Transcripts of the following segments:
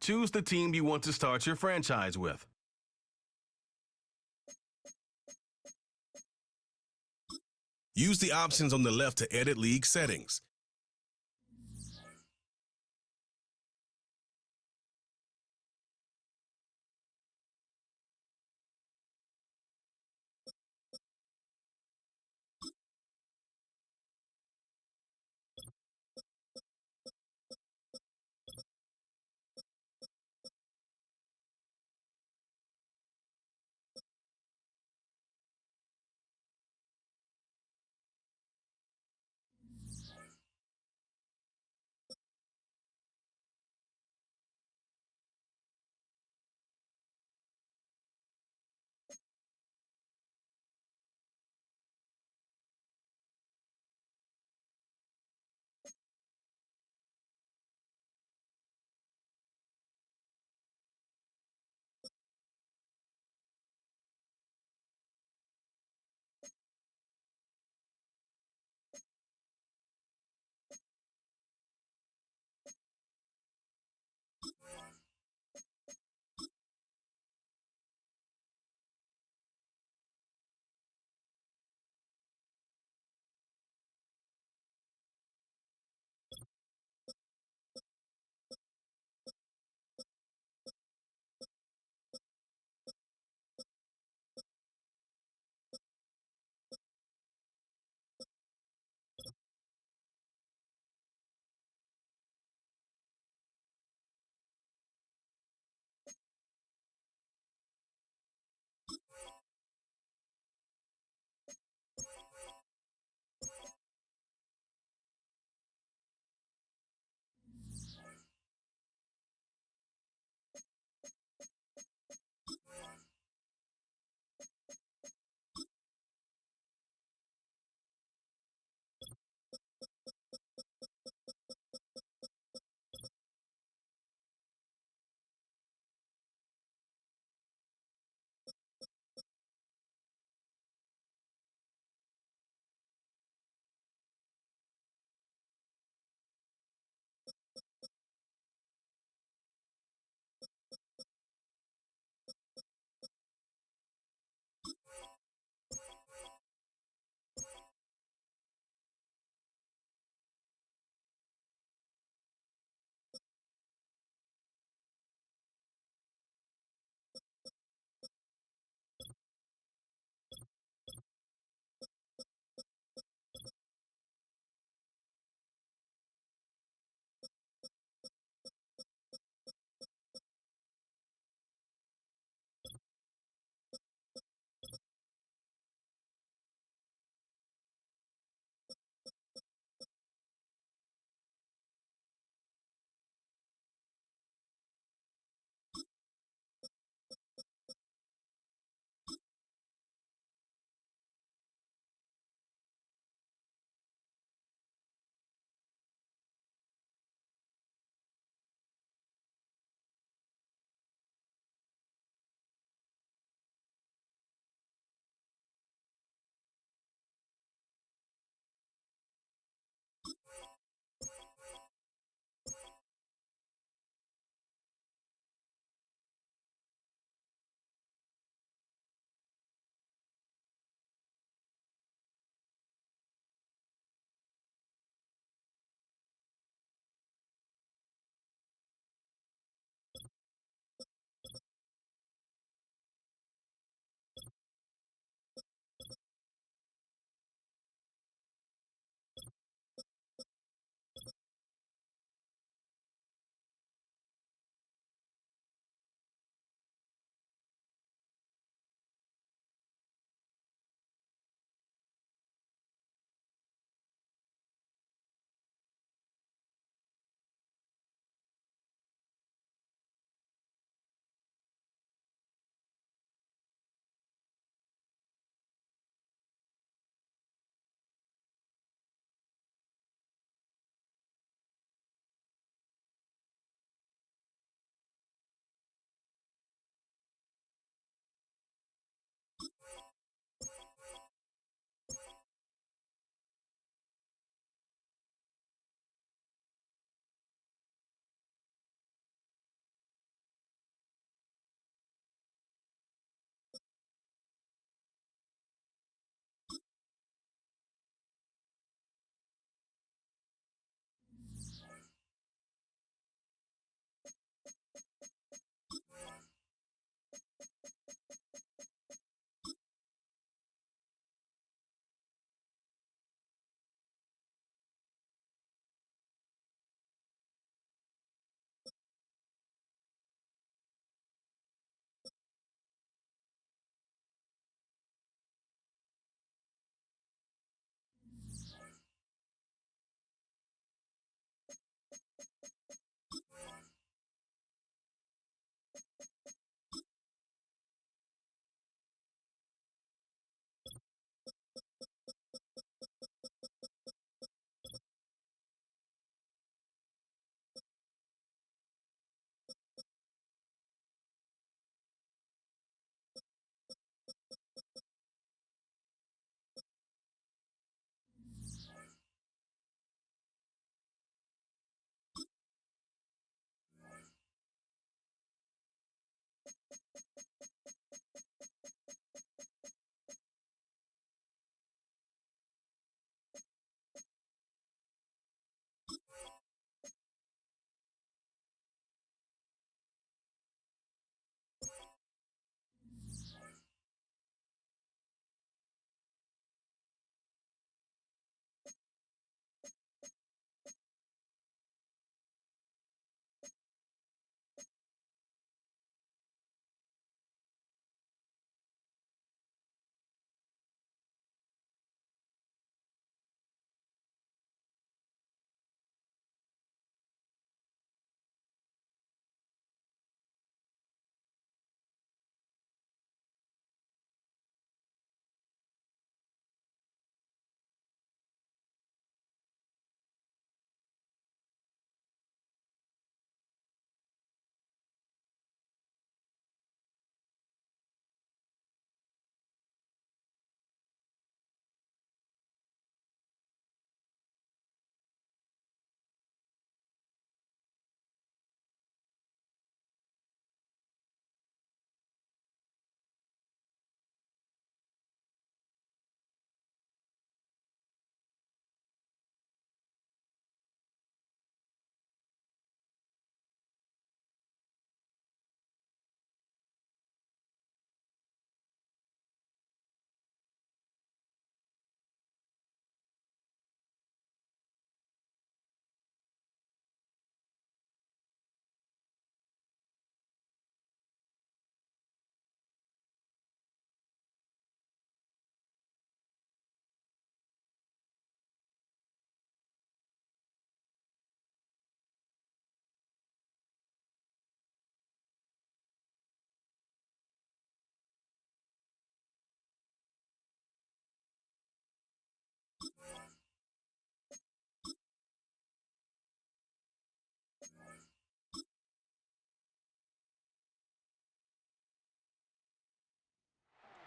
Choose the team you want to start your franchise with. Use the options on the left to edit league settings.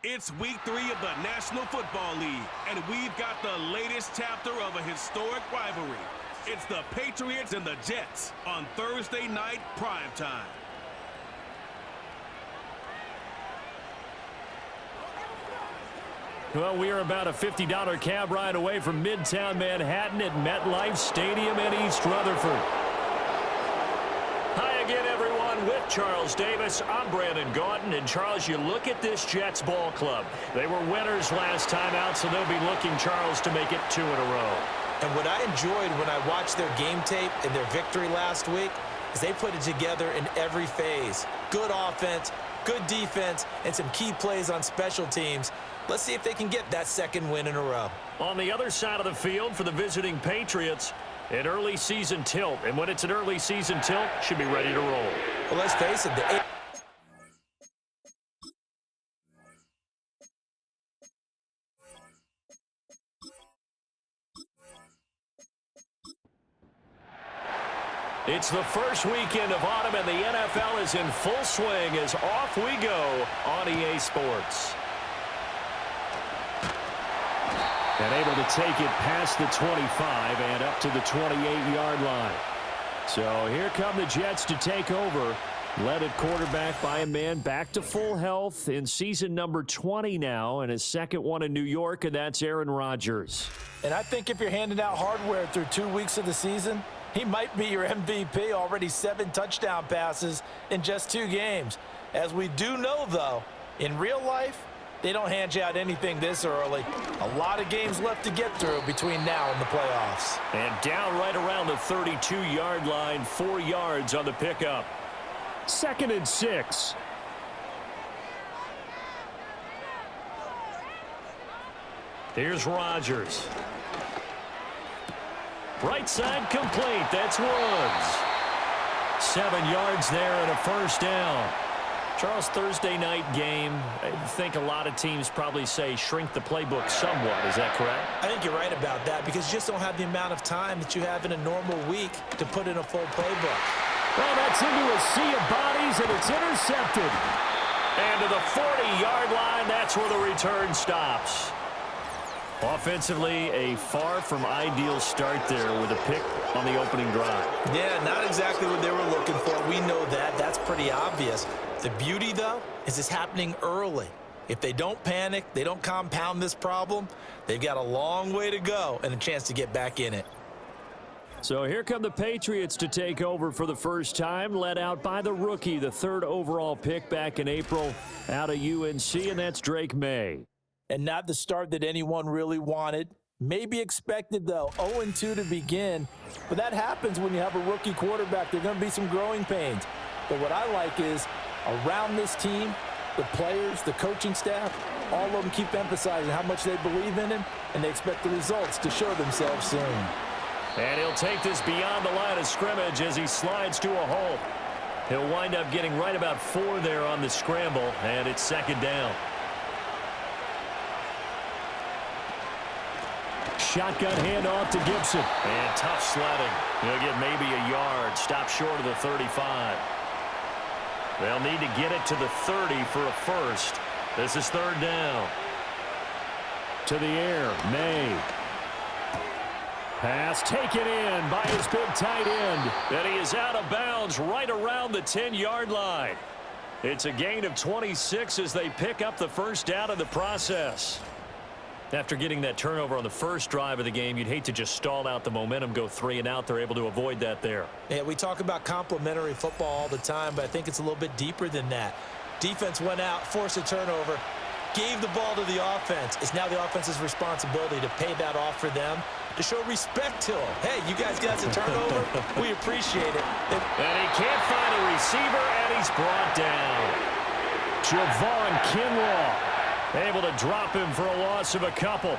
It's week 3 of the National Football League, and we've got the latest chapter of a historic rivalry. It's the Patriots and the Jets on Thursday night primetime. Well, we are about a $50 cab ride away from Midtown Manhattan at MetLife Stadium in East Rutherford. Hi again, everyone. With Charles Davis, I'm Brandon Gaudin. And, Charles, you look at this Jets ball club. They were winners last time out, so they'll be looking, Charles, to make it 2 in a row. And what I enjoyed when I watched their game tape and their victory last week is they put it together in every phase. Good offense, good defense, and some key plays on special teams. Let's see if they can get that second win in a row. On the other side of the field for the visiting Patriots, an early season tilt. And when it's an early season tilt, should be ready to roll. Well, let's face it, It's the first weekend of autumn, and the NFL is in full swing as off we go on EA Sports. And able to take it past the 25 and up to the 28-yard line. So here come the Jets to take over. Led at quarterback by a man back to full health in season number 20 now, and his second one in New York, and that's Aaron Rodgers. And I think if you're handing out hardware through 2 weeks of the season, he might be your MVP. Already 7 touchdown passes in just 2 games. As we do know, though, in real life, they don't hand you out anything this early. A lot of games left to get through between now and the playoffs. And down right around the 32-yard line, 4 yards on the pickup. 2nd and 6. Here's Rodgers. Right side complete. That's Woods. 7 yards there and a first down. Charles, Thursday night game, I think a lot of teams probably say shrink the playbook somewhat. Is that correct? I think you're right about that because you just don't have the amount of time that you have in a normal week to put in a full playbook. Well, that's into a sea of bodies, and it's intercepted. And to the 40-yard line, that's where the return stops. Offensively, a far from ideal start there with a pick on the opening drive. Yeah, not exactly what they were looking for. We know that. That's pretty obvious. The beauty, though, is it's happening early. If they don't panic, they don't compound this problem, they've got a long way to go and a chance to get back in it. So here come the Patriots to take over for the first time, led out by the rookie, the 3rd overall pick back in April out of UNC, and that's Drake May. And not the start that anyone really wanted. Maybe expected, though, 0-2 to begin. But that happens when you have a rookie quarterback. There are going to be some growing pains. But what I like is around this team, the players, the coaching staff, all of them keep emphasizing how much they believe in him, and they expect the results to show themselves soon. And he'll take this beyond the line of scrimmage as he slides to a hole. He'll wind up getting right about 4 there on the scramble, and it's 2nd down. Shotgun handoff to Gibson. And tough sledding. He'll get maybe a yard. Stop short of the 35. They'll need to get it to the 30 for a first. This is 3rd down. To the air, May. Pass taken in by his big tight end. And he is out of bounds right around the 10-yard line. It's a gain of 26 as they pick up the first down in the process. After getting that turnover on the first drive of the game, you'd hate to just stall out the momentum, go 3 and out. They're able to avoid that there. Yeah, we talk about complementary football all the time, but I think it's a little bit deeper than that. Defense went out, forced a turnover, gave the ball to the offense. It's now the offense's responsibility to pay that off for them, to show respect to them. Hey, you guys got a turnover? We appreciate it. And he can't find a receiver, and he's brought down. Javon Kinlaw able to drop him for a loss of a couple.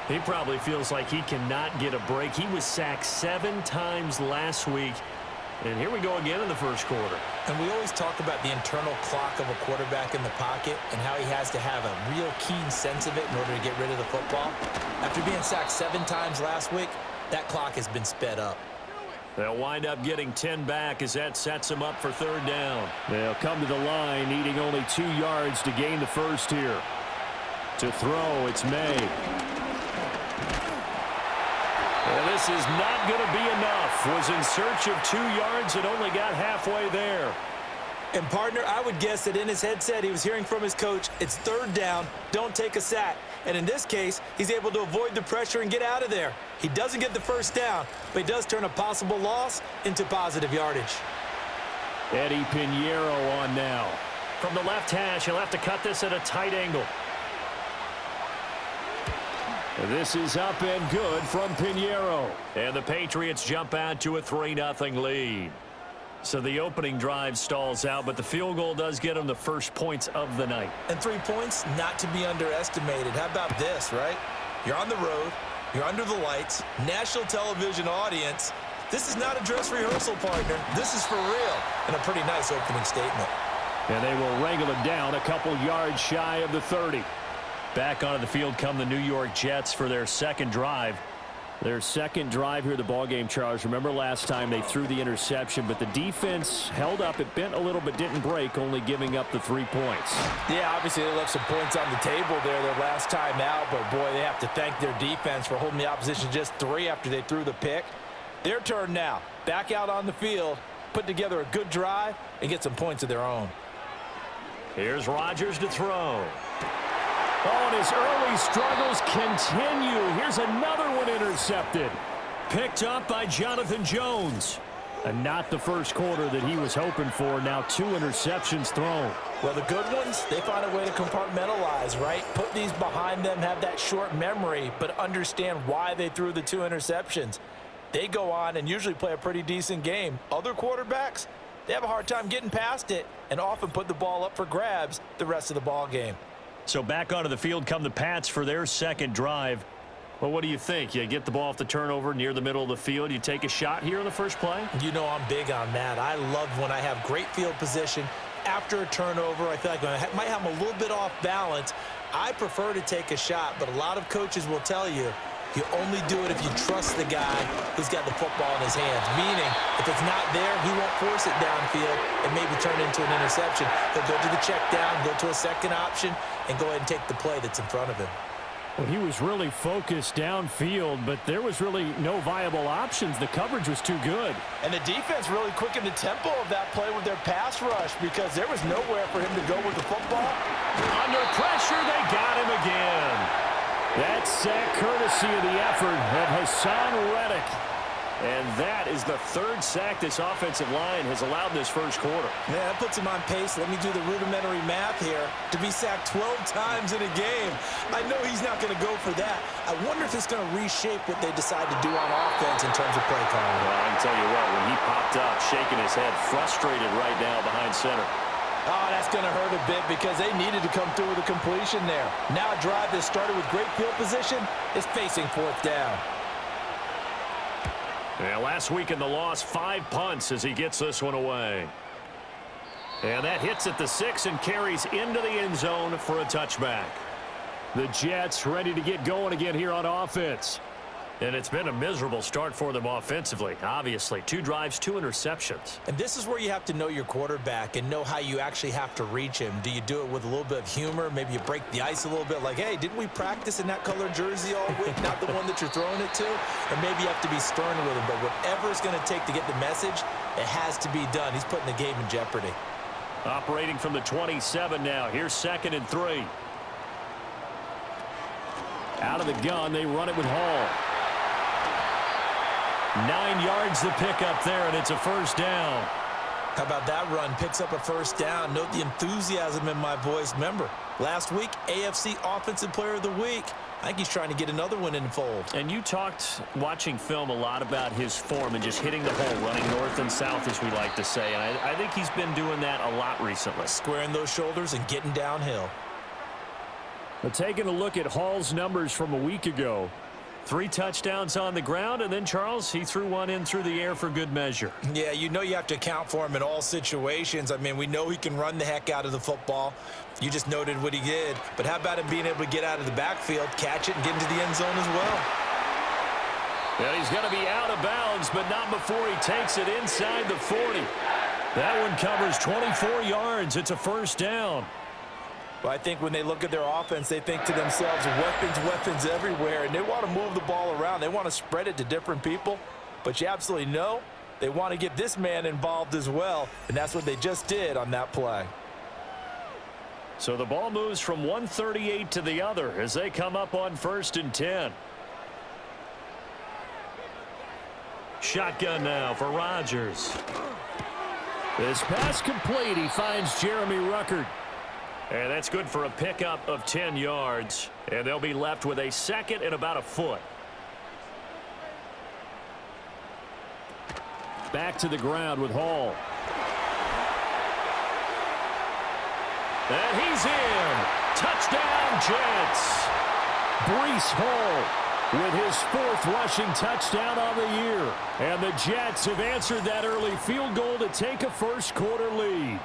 He probably feels like he cannot get a break. He was sacked 7 times last week. And here we go again in the first quarter. And we always talk about the internal clock of a quarterback in the pocket and how he has to have a real keen sense of it in order to get rid of the football. After being sacked 7 times last week, that clock has been sped up. They'll wind up getting 10 back as that sets them up for 3rd down. They'll come to the line needing only 2 yards to gain the first here. To throw, it's made. And this is not going to be enough. Was in search of 2 yards and only got halfway there. And, partner, I would guess that in his headset he was hearing from his coach, it's 3rd down, don't take a sack. And in this case, he's able to avoid the pressure and get out of there. He doesn't get the 1st down, but he does turn a possible loss into positive yardage. Eddie Pinheiro on now. From the left hash, he'll have to cut this at a tight angle. This is up and good from Pinheiro. And the Patriots jump out to a 3-0 lead. So the opening drive stalls out, but the field goal does get them the first points of the night. And 3 points, not to be underestimated. How about this, right? You're on the road. You're under the lights. National television audience. This is not a dress rehearsal, partner. This is for real. And a pretty nice opening statement. And they will wrangle him down a couple yards shy of the 30. Back onto the field come the New York Jets for their second drive. Their second drive here of the ballgame, Charles. Remember last time they threw the interception, but the defense held up. It bent a little but didn't break, only giving up the 3 points. Yeah, obviously they left some points on the table there their last time out, but boy, they have to thank their defense for holding the opposition just 3 after they threw the pick. Their turn now. Back out on the field, put together a good drive, and get some points of their own. Here's Rodgers to throw. Oh, and his early struggles continue. Here's another one intercepted. Picked up by Jonathan Jones. And not the first quarter that he was hoping for. Now 2 interceptions thrown. Well, the good ones, they find a way to compartmentalize, right? Put these behind them, have that short memory, but understand why they threw the 2 interceptions. They go on and usually play a pretty decent game. Other quarterbacks, they have a hard time getting past it and often put the ball up for grabs the rest of the ball game. So back onto the field come the Pats for their second drive. Well, what do you think? You get the ball off the turnover near the middle of the field. You take a shot here on the first play? You know I'm big on that. I love when I have great field position. After a turnover, I feel like I might have them a little bit off balance. I prefer to take a shot, but a lot of coaches will tell you, you only do it if you trust the guy who's got the football in his hands. Meaning, if it's not there, he won't force it downfield and maybe turn it into an interception. He'll go to the check down, go to a second option, and go ahead and take the play that's in front of him. Well, he was really focused downfield, but there was really no viable options. The coverage was too good. And the defense really quickened the tempo of that play with their pass rush because there was nowhere for him to go with the football. Under pressure, they got him again. That sack courtesy of the effort of Hassan Reddick. And that is the 3rd sack this offensive line has allowed this first quarter. Yeah, that puts him on pace. Let me do the rudimentary math here. To be sacked 12 times in a game. I know he's not going to go for that. I wonder if it's going to reshape what they decide to do on offense in terms of play calling. Well, I can tell you what, when he popped up, shaking his head, frustrated right now behind center. Oh, that's going to hurt a bit because they needed to come through with a completion there. Now a drive that started with great field position is facing 4th down. Yeah, last week in the loss, 5 punts as he gets this one away. And that hits at the 6 and carries into the end zone for a touchback. The Jets ready to get going again here on offense. And it's been a miserable start for them offensively, obviously. 2 drives, 2 interceptions. And this is where you have to know your quarterback and know how you actually have to reach him. Do you do it with a little bit of humor? Maybe you break the ice a little bit like, hey, didn't we practice in that color jersey all week? Not the one that you're throwing it to? Or maybe you have to be stern with him. But whatever it's going to take to get the message, it has to be done. He's putting the game in jeopardy. Operating from the 27 now. Here's 2nd and 3. Out of the gun, they run it with Hall. 9 yards to pick up there, and it's a first down. How about that run? Picks up a first down. Note the enthusiasm in my voice. Remember, last week, AFC Offensive Player of the Week. I think he's trying to get another one in the fold. And you talked, watching film, a lot about his form and just hitting the hole, running north and south, as we like to say. And I think he's been doing that a lot recently. Squaring those shoulders and getting downhill. But taking a look at Hall's numbers from a week ago. 3 touchdowns on the ground, and then, Charles, he threw one in through the air for good measure. Yeah, you know you have to account for him in all situations. I mean, we know he can run the heck out of the football. You just noted what he did. But how about him being able to get out of the backfield, catch it, and get into the end zone as well? Yeah, he's going to be out of bounds, but not before he takes it inside the 40. That one covers 24 yards. It's a first down. Well, I think when they look at their offense, they think to themselves, weapons everywhere, and they want to move the ball around. They want to spread it to different people, but you absolutely know they want to get this man involved as well, and that's what they just did on that play. So the ball moves from 138 to the other as they come up on 1st and 10. Shotgun now for Rodgers. This pass complete. He finds Jeremy Ruckert. And that's good for a pickup of 10 yards. And they'll be left with a 2nd and about a foot. Back to the ground with Hall. And he's in. Touchdown, Jets. Breece Hall with his 4th rushing touchdown on the year. And the Jets have answered that early field goal to take a first-quarter lead.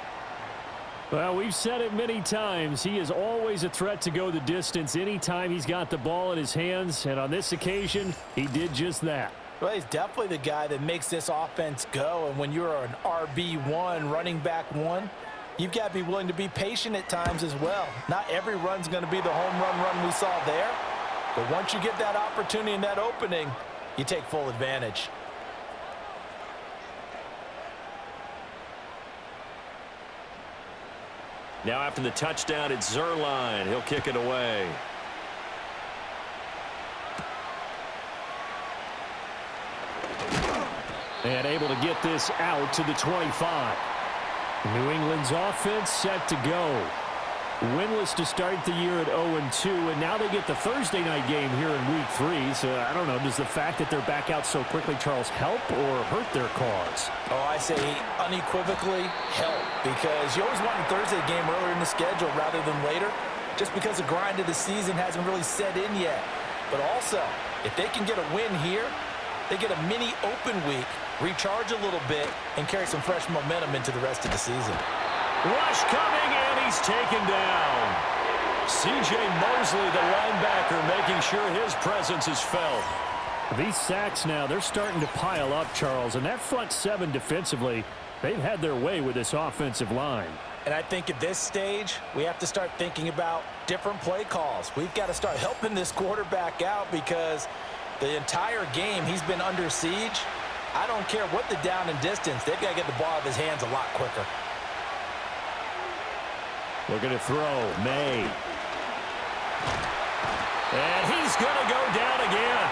Well, we've said it many times. He is always a threat to go the distance anytime he's got the ball in his hands. And on this occasion, he did just that. Well, he's definitely the guy that makes this offense go. And when you're an RB1, running back 1, you've got to be willing to be patient at times as well. Not every run's going to be the home run we saw there. But once you get that opportunity and that opening, you take full advantage. Now after the touchdown, it's Zuerlein. He'll kick it away. And able to get this out to the 25. New England's offense set to go. Winless to start the year at 0-2, and now they get the Thursday night game here in Week 3. So, I don't know, does the fact that they're back out so quickly, Charles, help or hurt their cause? Oh, I say unequivocally help, because you always want a Thursday game earlier in the schedule rather than later, just because the grind of the season hasn't really set in yet. But also, if they can get a win here, they get a mini open week, recharge a little bit, and carry some fresh momentum into the rest of the season. Rush coming, and he's taken down. C.J. Mosley, the linebacker, making sure his presence is felt. These sacks now, they're starting to pile up, Charles. And that front 7 defensively, they've had their way with this offensive line. And I think at this stage, we have to start thinking about different play calls. We've got to start helping this quarterback out because the entire game he's been under siege. I don't care what the down and distance. They've got to get the ball out of his hands a lot quicker. Looking to throw. May. And he's going to go down again.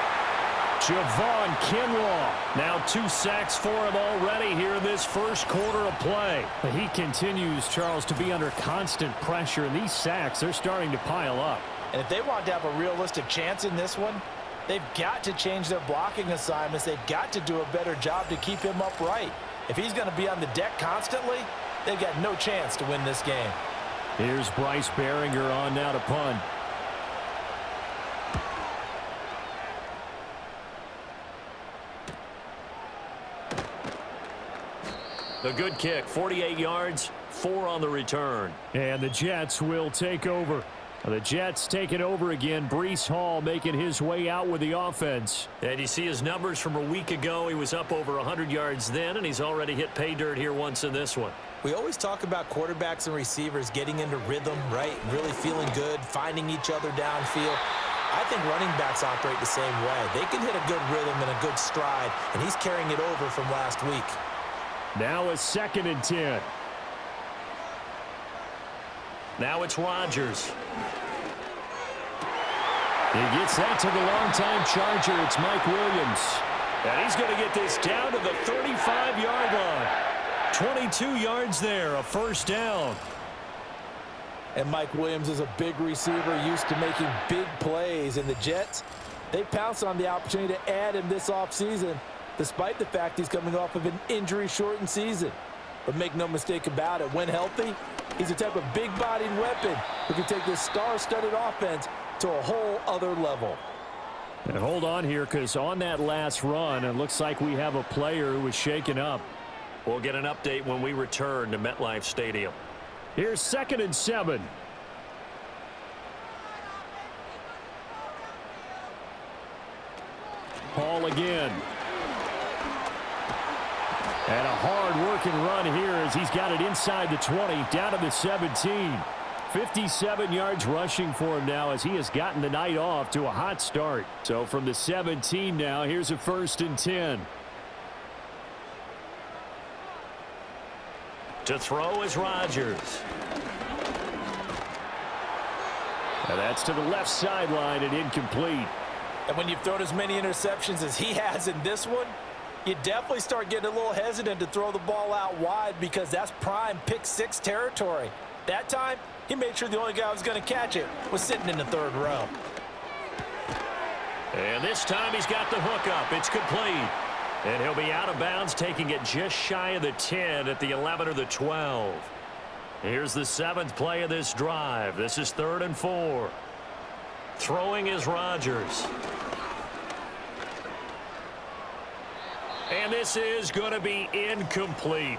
Javon Kinlaw. Now 2 sacks for him already here in this first quarter of play. He continues, Charles, to be under constant pressure, and these sacks, they're starting to pile up. And if they want to have a realistic chance in this one, they've got to change their blocking assignments. They've got to do a better job to keep him upright. If he's going to be on the deck constantly, they've got no chance to win this game. Here's Bryce Behringer on now to punt. The good kick, 48 yards, 4 on the return. And the Jets will take over. The Jets taking over again. Breece Hall making his way out with the offense. And you see his numbers from a week ago. He was up over 100 yards then, and he's already hit pay dirt here once in this one. We always talk about quarterbacks and receivers getting into rhythm, right? Really feeling good, finding each other downfield. I think running backs operate the same way. They can hit a good rhythm and a good stride, and he's carrying it over from last week. Now a 2nd and 10. Now it's Rodgers. He gets that to the longtime Charger. It's Mike Williams. And he's going to get this down to the 35-yard line. 22 yards there, a first down. And Mike Williams is a big receiver used to making big plays. And the Jets, they pounced on the opportunity to add him this offseason, despite the fact he's coming off of an injury-shortened season. But make no mistake about it, when healthy, he's the type of big-bodied weapon who can take this star-studded offense to a whole other level. And hold on here, because on that last run, it looks like we have a player who was shaken up. We'll get an update when we return to MetLife Stadium. Here's 2nd and 7. Hall again. And a hard-working run here as he's got it inside the 20, down to the 17. 57 yards rushing for him now as he has gotten the night off to a hot start. So from the 17 now, here's a 1st and 10. To throw is Rodgers. And that's to the left sideline and incomplete. And when you've thrown as many interceptions as he has in this one, you definitely start getting a little hesitant to throw the ball out wide because that's prime pick six territory. That time, he made sure the only guy who was going to catch it was sitting in the 3rd row. And this time he's got the hook up. It's complete. And he'll be out of bounds, taking it just shy of the 10 at the 11 or the 12. Here's the 7th play of this drive. This is 3rd and 4. Throwing is Rodgers. And this is going to be incomplete.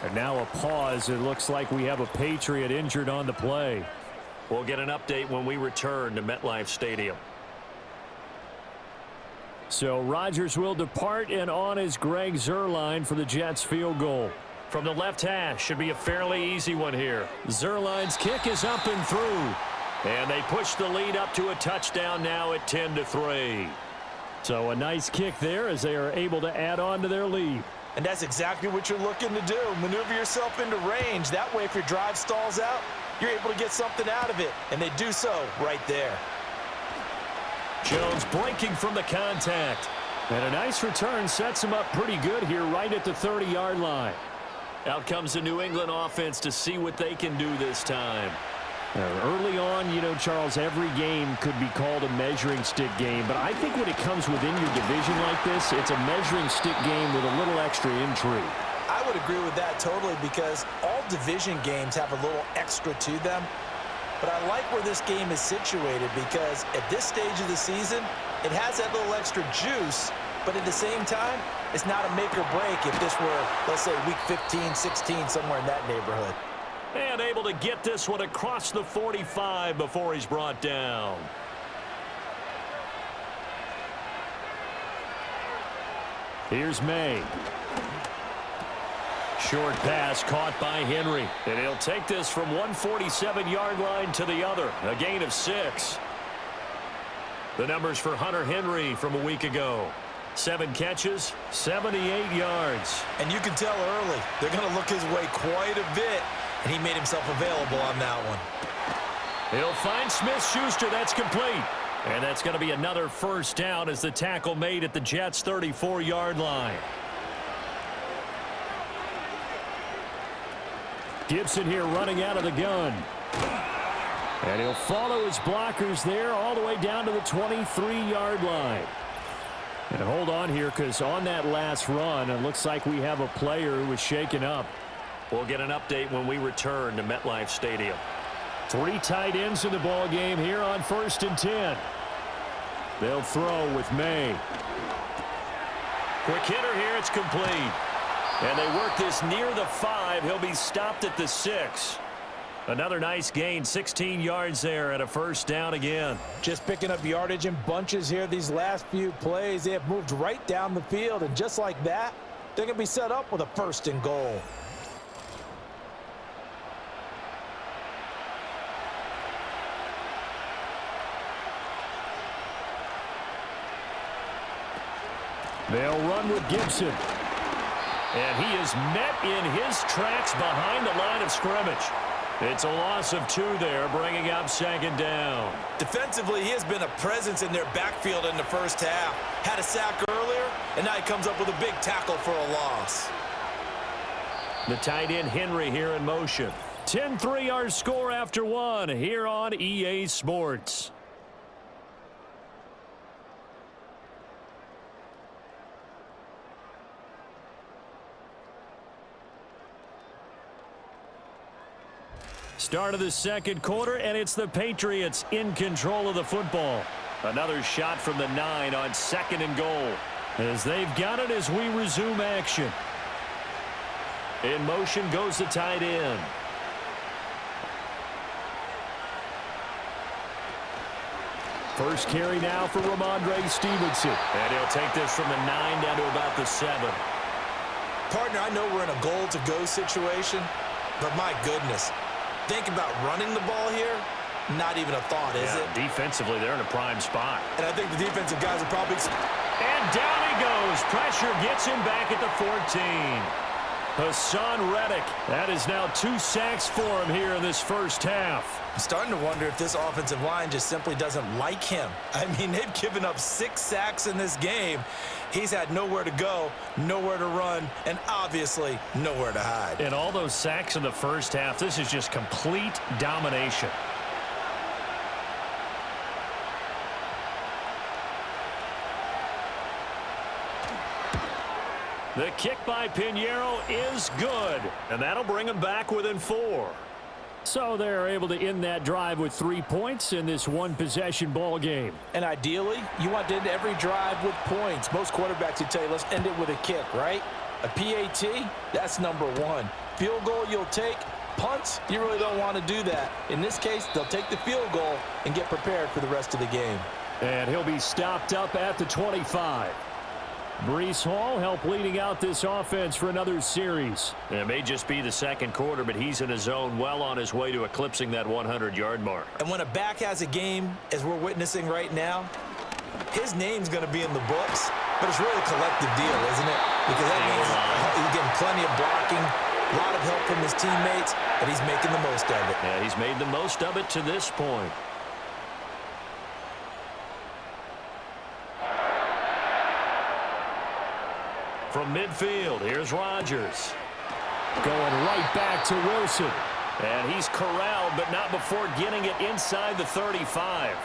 And now a pause. It looks like we have a Patriot injured on the play. We'll get an update when we return to MetLife Stadium. So Rodgers will depart, and on is Greg Zuerlein for the Jets field goal. From the left hash, should be a fairly easy one here. Zuerlein's kick is up and through. And they push the lead up to a touchdown now at 10-3. So a nice kick there as they are able to add on to their lead. And that's exactly what you're looking to do. Maneuver yourself into range. That way, if your drive stalls out, you're able to get something out of it. And they do so right there. Jones breaking from the contact. And a nice return sets him up pretty good here right at the 30-yard line. Out comes the New England offense to see what they can do this time. Early on, you know, Charles, every game could be called a measuring stick game. But I think when it comes within your division like this, it's a measuring stick game with a little extra intrigue. I would agree with that totally because all division games have a little extra to them. But I like where this game is situated because at this stage of the season, it has that little extra juice, but at the same time, it's not a make or break if this were, let's say, week 15, 16, somewhere in that neighborhood. And able to get this one across the 45 before he's brought down. Here's May. Short pass caught by Henry. And he'll take this from 147-yard line to the other. A gain of 6. The numbers for Hunter Henry from a week ago. 7 catches, 78 yards. And you can tell early, they're going to look his way quite a bit. And he made himself available on that one. He'll find Smith-Schuster. That's complete. And that's going to be another 1st down as the tackle made at the Jets' 34-yard line. Gibson here running out of the gun. And he'll follow his blockers there all the way down to the 23-yard line. And hold on here because on that last run, it looks like we have a player who was shaken up. We'll get an update when we return to MetLife Stadium. 3 tight ends in the ball game here on 1st and 10. They'll throw with May. Quick hitter here. It's complete. And they work this near the 5. He'll be stopped at the 6. Another nice gain, 16 yards there and a 1st down again. Just picking up yardage in bunches here these last few plays. They have moved right down the field, and just like that, they're going to be set up with a 1st and goal. They'll run with Gibson. And he is met in his tracks behind the line of scrimmage. It's a loss of 2 there, bringing up 2nd down. Defensively, he has been a presence in their backfield in the 1st half. Had a sack earlier, and now he comes up with a big tackle for a loss. The tight end Henry here in motion. 10-3 our score after 1 here on EA Sports. Start of the 2nd quarter, and it's the Patriots in control of the football. Another shot from the 9 on 2nd and goal. As they've got it as we resume action. In motion goes the tight end. First carry now for Ramondre Stevenson. And he'll take this from the 9 down to about the 7. Partner, I know we're in a goal-to-go situation, but my goodness, think about running the ball here, not even a thought, is it? Defensively, they're in a prime spot. And I think the defensive guys are probably... And down he goes. Pressure gets him back at the 14. Hassan Reddick. That is now 2 sacks for him here in this first half. I'm starting to wonder if this offensive line just simply doesn't like him. I mean, they've given up 6 sacks in this game. He's had nowhere to go, nowhere to run, and obviously nowhere to hide. And all those sacks in the first half, this is just complete domination. The kick by Pinheiro is good, and that'll bring them back within 4. So they're able to end that drive with 3 points in this one-possession ball game. And ideally, you want to end every drive with points. Most quarterbacks would tell you, let's end it with a kick, right? A PAT, that's number 1. Field goal you'll take. Punts, you really don't want to do that. In this case, they'll take the field goal and get prepared for the rest of the game. And he'll be stopped up at the 25. Breece Hall helped leading out this offense for another series. It may just be the second quarter, but he's in his zone, well on his way to eclipsing that 100-yard mark. And when a back has a game, as we're witnessing right now, his name's going to be in the books, but it's really a collective deal, isn't it? Because that means he's getting plenty of blocking, a lot of help from his teammates, but he's making the most of it. Yeah, he's made the most of it to this point. From midfield, here's Rodgers. Going right back to Wilson. And he's corralled, but not before getting it inside the 35.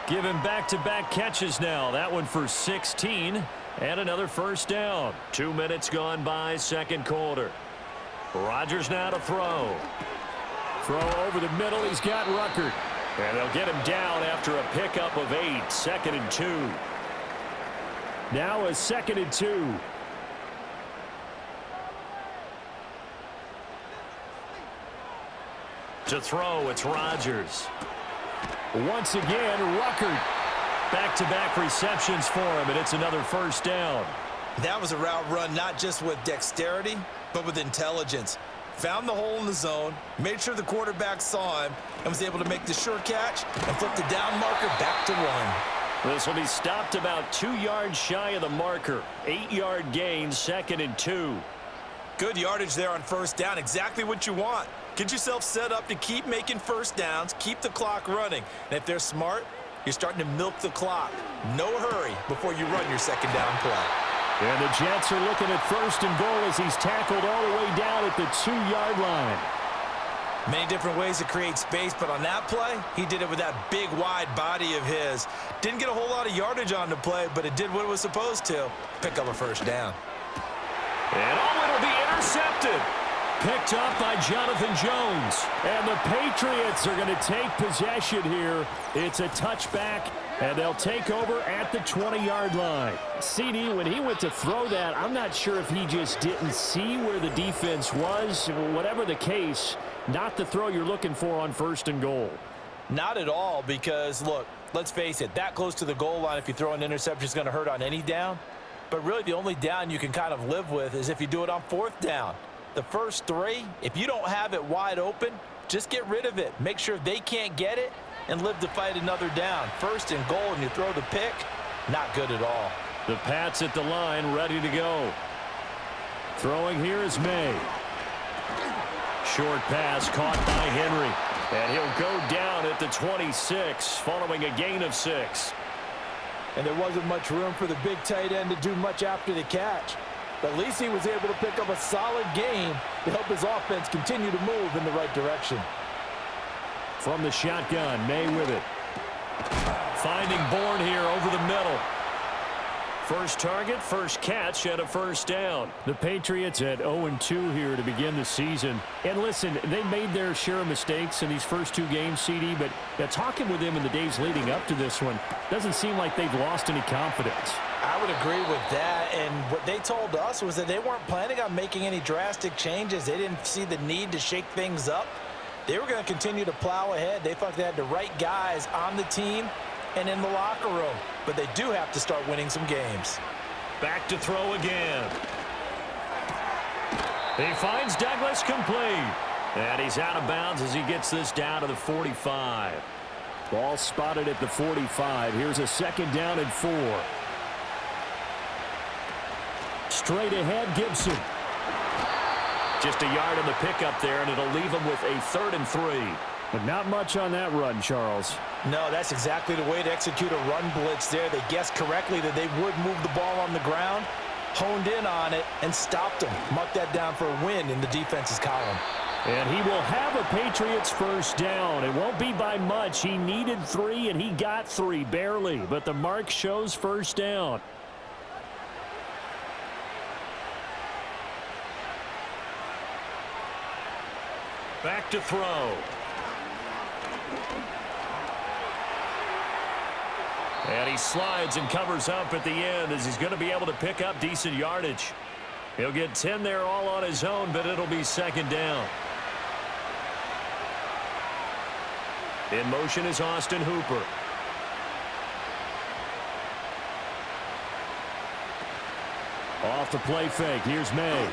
Given back-to-back catches now. That one for 16. And another first down. 2 minutes gone by, second quarter. Rodgers now to throw. Throw over the middle. He's got Ruckert. And they'll get him down after a pickup of 8. 2nd and 2. Now a 2nd and 2. To throw, it's Rodgers. Once again, Ruckert. Back-to-back receptions for him, and it's another first down. That was a route run not just with dexterity, but with intelligence. Found the hole in the zone, made sure the quarterback saw him, and was able to make the sure catch and flip the down marker back to 1. This will be stopped about 2 yards shy of the marker. 8-yard gain, 2nd and 2. Good yardage there on first down. Exactly what you want. Get yourself set up to keep making first downs, keep the clock running. And if they're smart, you're starting to milk the clock. No hurry before you run your second down play. And the Jets are looking at 1st and goal as he's tackled all the way down at the 2-yard line. Many different ways to create space, but on that play, he did it with that big, wide body of his. Didn't get a whole lot of yardage on the play, but it did what it was supposed to. Pick up a first down. And it'll be intercepted. Picked up by Jonathan Jones. And the Patriots are going to take possession here. It's a touchback, and they'll take over at the 20-yard line. CD, when he went to throw that, I'm not sure if he just didn't see where the defense was. Whatever the case, not the throw you're looking for on 1st and goal. Not at all, because, look, let's face it, that close to the goal line, if you throw an interception, is going to hurt on any down. But really, the only down you can kind of live with is if you do it on 4th down. The first 3, if you don't have it wide open, just get rid of it. Make sure they can't get it and live to fight another down. 1st and goal, and you throw the pick, not good at all. The Pats at the line, ready to go. Throwing here is May. Short pass caught by Henry. And he'll go down at the 26 following a gain of 6. And there wasn't much room for the big tight end to do much after the catch. But at least he was able to pick up a solid gain to help his offense continue to move in the right direction. From the shotgun, May with it. Finding Bourne here over the middle. First target, first catch, and a first down. The Patriots at 0-2 here to begin the season. And listen, they made their share of mistakes in these first 2 games, CD, but talking with them in the days leading up to this one, doesn't seem like they've lost any confidence. I would agree with that, and what they told us was that they weren't planning on making any drastic changes. They didn't see the need to shake things up. They were going to continue to plow ahead. They thought they had the right guys on the team and in the locker room, but they do have to start winning some games. Back to throw again. He finds Douglas complete. And he's out of bounds as he gets this down to the 45. Ball spotted at the 45. Here's a second down and 4. Straight ahead, Gibson. Just a yard on the pickup there, and it'll leave him with a 3rd and 3. But not much on that run, Charles. No, that's exactly the way to execute a run blitz there. They guessed correctly that they would move the ball on the ground, honed in on it, and stopped them. Mark that down for a win in the defense's column. And he will have a Patriots first down. It won't be by much. He needed 3, and he got 3, barely. But the mark shows first down. Back to throw. And he slides and covers up at the end as he's going to be able to pick up decent yardage. He'll get 10 there all on his own, but it'll be second down. In motion is Austin Hooper. Off the play fake. Here's May.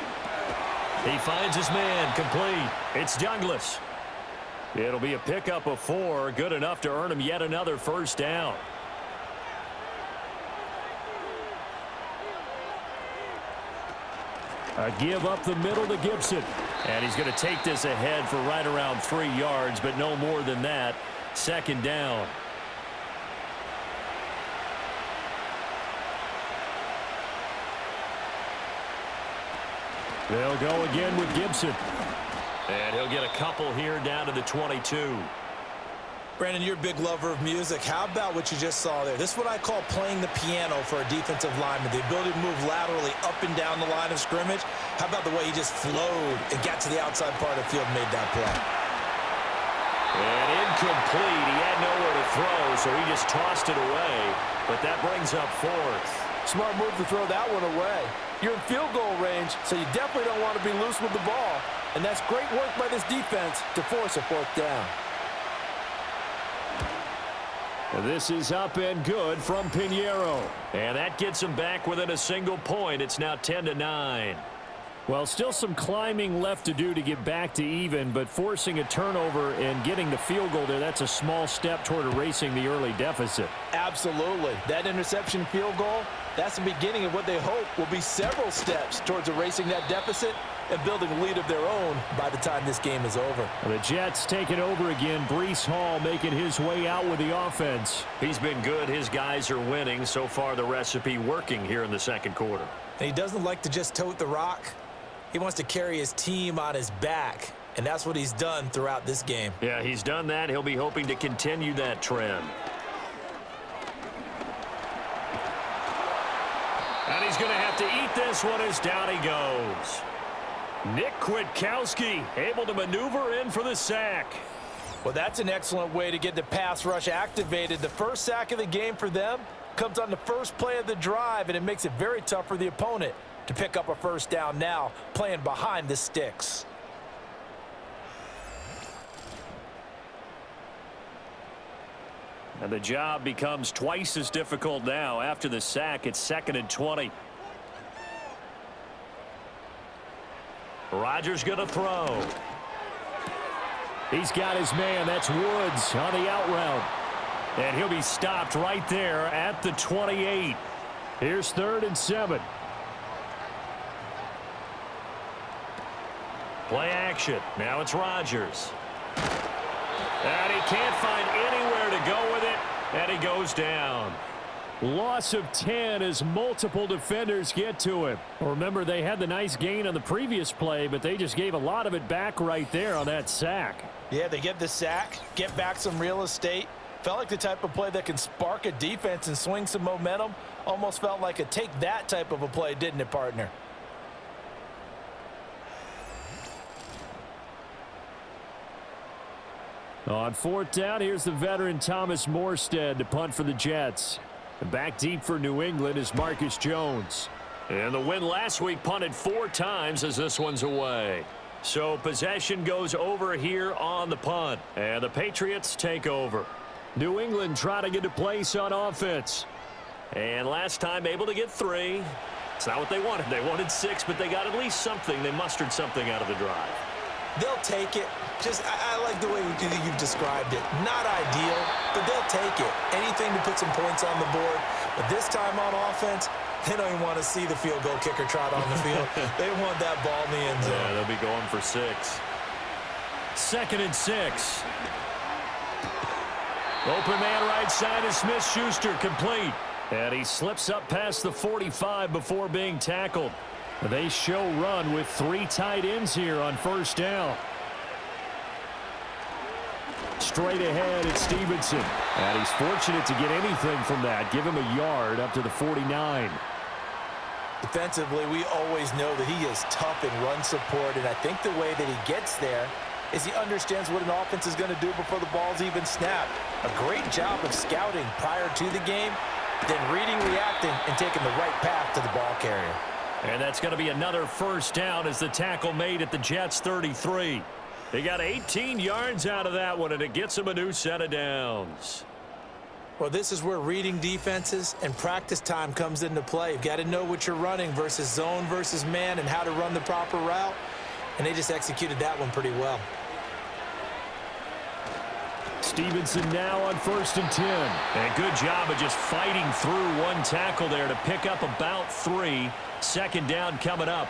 He finds his man, complete. It's Douglas. It'll be a pickup of 4, good enough to earn him yet another first down. A give up the middle to Gibson. And he's going to take this ahead for right around 3 yards, but no more than that. Second down. They'll go again with Gibson. And he'll get a couple here down to the 22. Brandon, you're a big lover of music. How about what you just saw there? This is what I call playing the piano for a defensive lineman. The ability to move laterally up and down the line of scrimmage. How about the way he just flowed and got to the outside part of the field and made that play? And incomplete. He had nowhere to throw, so he just tossed it away. But that brings up 4th. Smart move to throw that one away. You're in field goal range, so you definitely don't want to be loose with the ball. And that's great work by this defense to force a 4th down. This is up and good from Pinheiro. And that gets him back within a single point. It's now 10-9. Well, still some climbing left to do to get back to even, but forcing a turnover and getting the field goal there, that's a small step toward erasing the early deficit. Absolutely. That interception field goal, that's the beginning of what they hope will be several steps towards erasing that deficit and building a lead of their own by the time this game is over. The Jets taking over again. Breece Hall making his way out with the offense. He's been good. His guys are winning. So far, the recipe working here in the second quarter. And he doesn't like to just tote the rock. He wants to carry his team on his back, and that's what he's done throughout this game. Yeah, he's done that. He'll be hoping to continue that trend. And he's going to have to eat this one as down he goes. Nick Kwiatkowski able to maneuver in for the sack. Well, that's an excellent way to get the pass rush activated. The first sack of the game for them comes on the first play of the drive, and it makes it very tough for the opponent to pick up a first down now, playing behind the sticks. And the job becomes twice as difficult now. After the sack, it's 2nd and 20. Rodgers going to throw. He's got his man. That's Woods on the out route. And he'll be stopped right there at the 28. Here's 3rd and 7. Play action. Now it's Rodgers. And he can't find anywhere to go with it. And he goes down. Loss of 10 as multiple defenders get to him. Remember, they had the nice gain on the previous play, but they just gave a lot of it back right there on that sack. Yeah, they get the sack, get back some real estate. Felt like the type of play that can spark a defense and swing some momentum. Almost felt like a take that type of a play, didn't it, partner? On 4th down, here's the veteran Thomas Morstead to punt for the Jets. And back deep for New England is Marcus Jones. And the win last week punted 4 times as this one's away. So possession goes over here on the punt. And the Patriots take over. New England trying to get a place on offense. And last time able to get 3. It's not what they wanted. They wanted 6, but they got at least something. They mustered something out of the drive. They'll take it. I like the way you've described it. Not ideal, but they'll take it. Anything to put some points on the board. But this time on offense, they don't even want to see the field goal kicker trot on the field. They want that ball in the end zone. Yeah, they'll be going for 6. 2nd and 6. Open man right side is Smith-Schuster, complete. And he slips up past the 45 before being tackled. They show run with 3 tight ends here on first down. Straight ahead, it's Stevenson. And he's fortunate to get anything from that. Give him a yard up to the 49. Defensively, we always know that he is tough in run support, and I think the way that he gets there is he understands what an offense is going to do before the ball's even snapped. A great job of scouting prior to the game, then reading, reacting, and taking the right path to the ball carrier. And that's going to be another first down as the tackle made at the Jets' 33. They got 18 yards out of that one, and it gets them a new set of downs. Well, this is where reading defenses and practice time comes into play. You've got to know what you're running versus zone versus man and how to run the proper route. And they just executed that one pretty well. Stevenson now on 1st and 10. And good job of just fighting through one tackle there to pick up about 3. 2nd down coming up.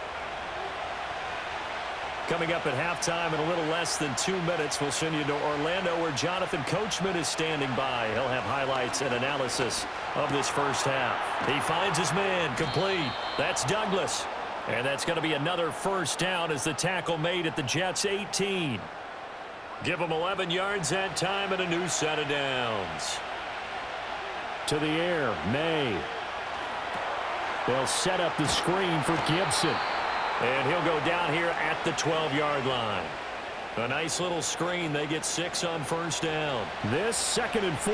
Coming up at halftime in a little less than 2 minutes, we'll send you to Orlando where Jonathan Coachman is standing by. He'll have highlights and analysis of this first half. He finds his man, complete. That's Douglas. And that's going to be another first down as the tackle made at the Jets' 18. Give them 11 yards that time and a new set of downs. To the air, May. They'll set up the screen for Gibson. And he'll go down here at the 12-yard line. A nice little screen. They get 6 on first down. This 2nd and 4.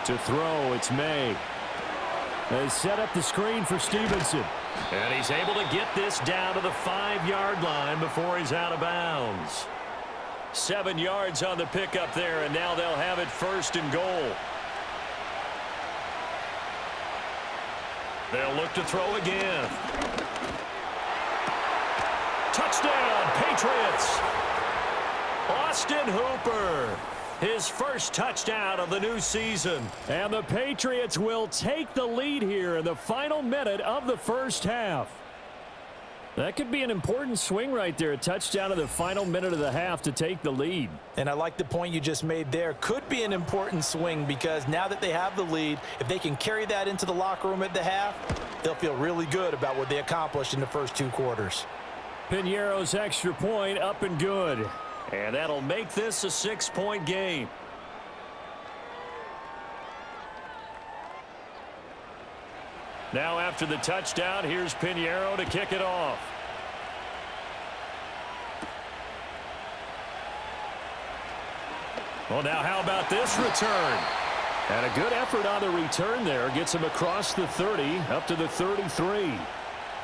To throw, it's May. They set up the screen for Stevenson. And he's able to get this down to the 5-yard line before he's out of bounds. 7 yards on the pickup there, and now they'll have it 1st and goal. They'll look to throw again. Touchdown, Patriots. Austin Hooper. His first touchdown of the new season. And the Patriots will take the lead here in the final minute of the first half. That could be an important swing right there. A touchdown in the final minute of the half to take the lead. And I like the point you just made there. Could be an important swing because now that they have the lead, if they can carry that into the locker room at the half, they'll feel really good about what they accomplished in the first 2 quarters. Piñeiro's extra point up and good. And that'll make this a 6-point game. Now after the touchdown, here's Piñeiro to kick it off. Well, now how about this return? And a good effort on the return there. Gets him across the 30, up to the 33.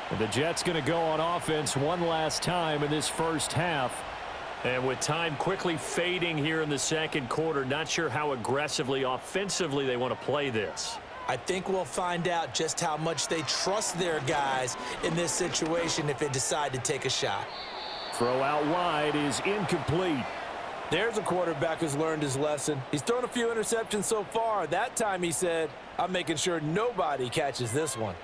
And the Jets going to go on offense one last time in this first half. And with time quickly fading here in the second quarter, not sure how aggressively, offensively they want to play this. I think we'll find out just how much they trust their guys in this situation if they decide to take a shot. Throw out wide is incomplete. There's a quarterback who's learned his lesson. He's thrown a few interceptions so far. That time he said, I'm making sure nobody catches this one.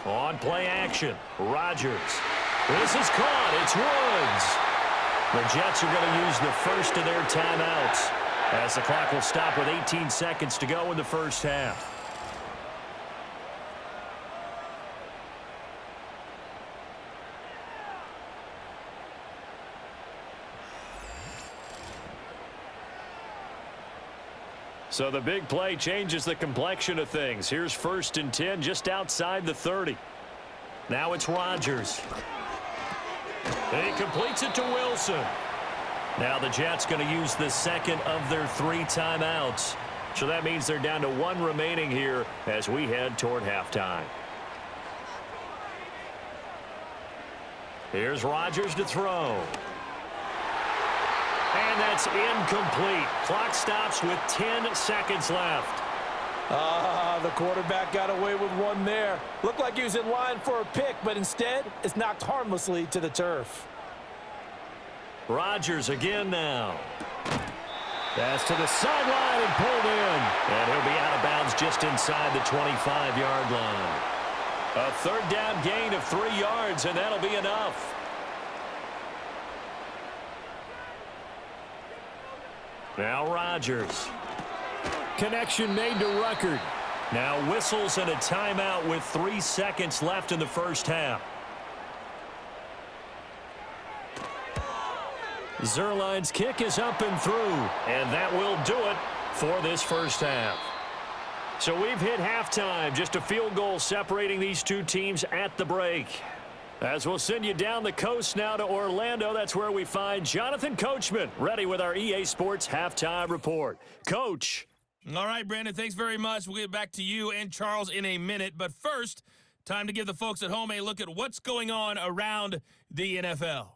On play action, Rodgers. This is caught. It's Woods. The Jets are going to use the first of their timeouts as the clock will stop with 18 seconds to go in the first half. So the big play changes the complexion of things. Here's 1st and 10 just outside the 30. Now it's Rodgers. He completes it to Wilson. Now the Jets going to use the second of their 3 timeouts. So that means they're down to 1 remaining here as we head toward halftime. Here's Rodgers to throw. And that's incomplete. Clock stops with 10 seconds left. The quarterback got away with one there. Looked like he was in line for a pick, but instead, it's knocked harmlessly to the turf. Rodgers again now. Pass to the sideline and pulled in. And he'll be out of bounds just inside the 25-yard line. A third down gain of 3 yards, and that'll be enough. Now Rodgers. Connection made to Ruckert. Now whistles and a timeout with 3 seconds left in the first half. Zerline's kick is up and through, and that will do it for this first half. So we've hit halftime, just a field goal separating these two teams at the break. As we'll send you down the coast now to Orlando, that's where we find Jonathan Coachman, ready with our EA Sports Halftime Report. Coach. All right, Brandon, thanks very much. We'll get back to you and Charles in a minute. But first, time to give the folks at home a look at what's going on around the NFL.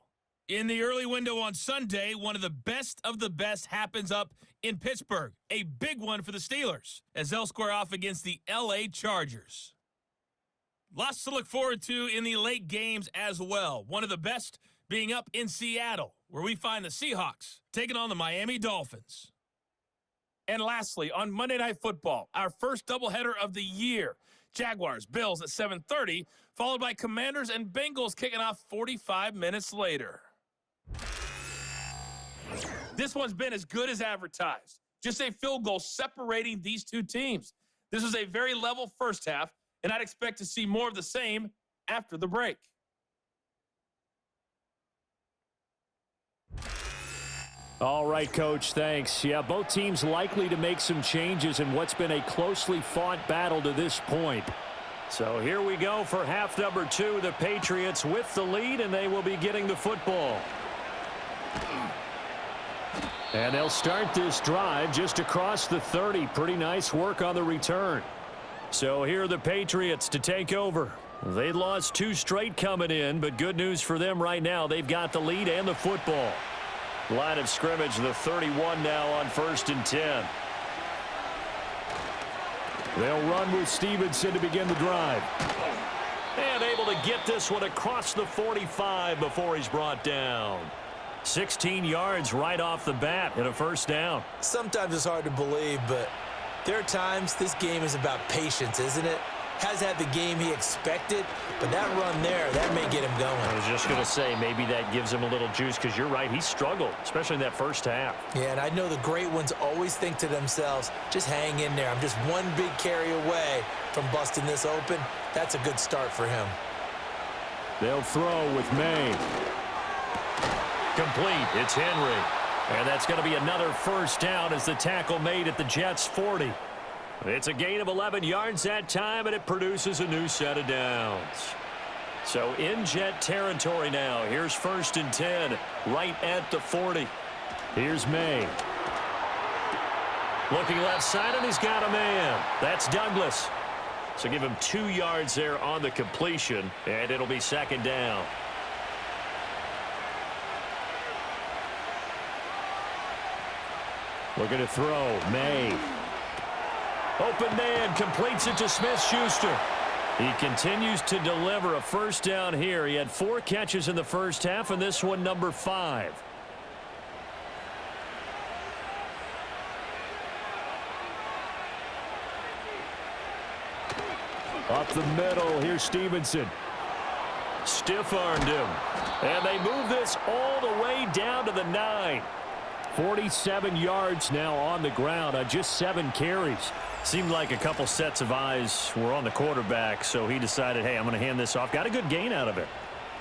In the early window on Sunday, one of the best happens up in Pittsburgh. A big one for the Steelers as they'll square off against the L.A. Chargers. Lots to look forward to in the late games as well. One of the best being up in Seattle, where we find the Seahawks taking on the Miami Dolphins. And lastly, on Monday Night Football, our first doubleheader of the year. Jaguars, Bills at 7:30, followed by Commanders and Bengals kicking off 45 minutes later. This one's been as good as advertised. Just a field goal separating these two teams. This was a very level first half, and I'd expect to see more of the same after the break. All right, Coach, thanks. Yeah, both teams likely to make some changes in what's been a closely fought battle to this point. So here we go for half number 2. The Patriots with the lead, and they will be getting the football. And they'll start this drive just across the 30. Pretty nice work on the return. So here are the Patriots to take over. They lost 2 straight coming in, but good news for them right now. They've got the lead and the football. Line of scrimmage, the 31 now on 1st and 10. They'll run with Stevenson to begin the drive. And able to get this one across the 45 before he's brought down. 16 yards right off the bat and a first down. Sometimes it's hard to believe, but there are times this game is about patience, isn't it? Has had the game he expected, but that run there, that may get him going. I was just going to say, maybe that gives him a little juice, because you're right, he struggled, especially in that first half. Yeah, and I know the great ones always think to themselves, just hang in there. I'm just one big carry away from busting this open. That's a good start for him. They'll throw with May. Complete. It's Henry. And that's going to be another first down as the tackle made at the Jets' 40. It's a gain of 11 yards that time, and it produces a new set of downs. So in Jet territory now. Here's 1st and 10, right at the 40. Here's May. Looking left side, and he's got a man. That's Douglas. So give him 2 yards there on the completion, and it'll be 2nd down. Looking to throw. May. Open man completes it to Smith-Schuster. He continues to deliver a first down here. He had 4 catches in the first half, and this one number 5. Up the middle, here's Stevenson. Stiff-armed him. And they move this all the way down to the 9. 47 yards now on the ground on just 7 carries. Seemed like a couple sets of eyes were on the quarterback, so he decided, hey, I'm going to hand this off. Got a good gain out of it.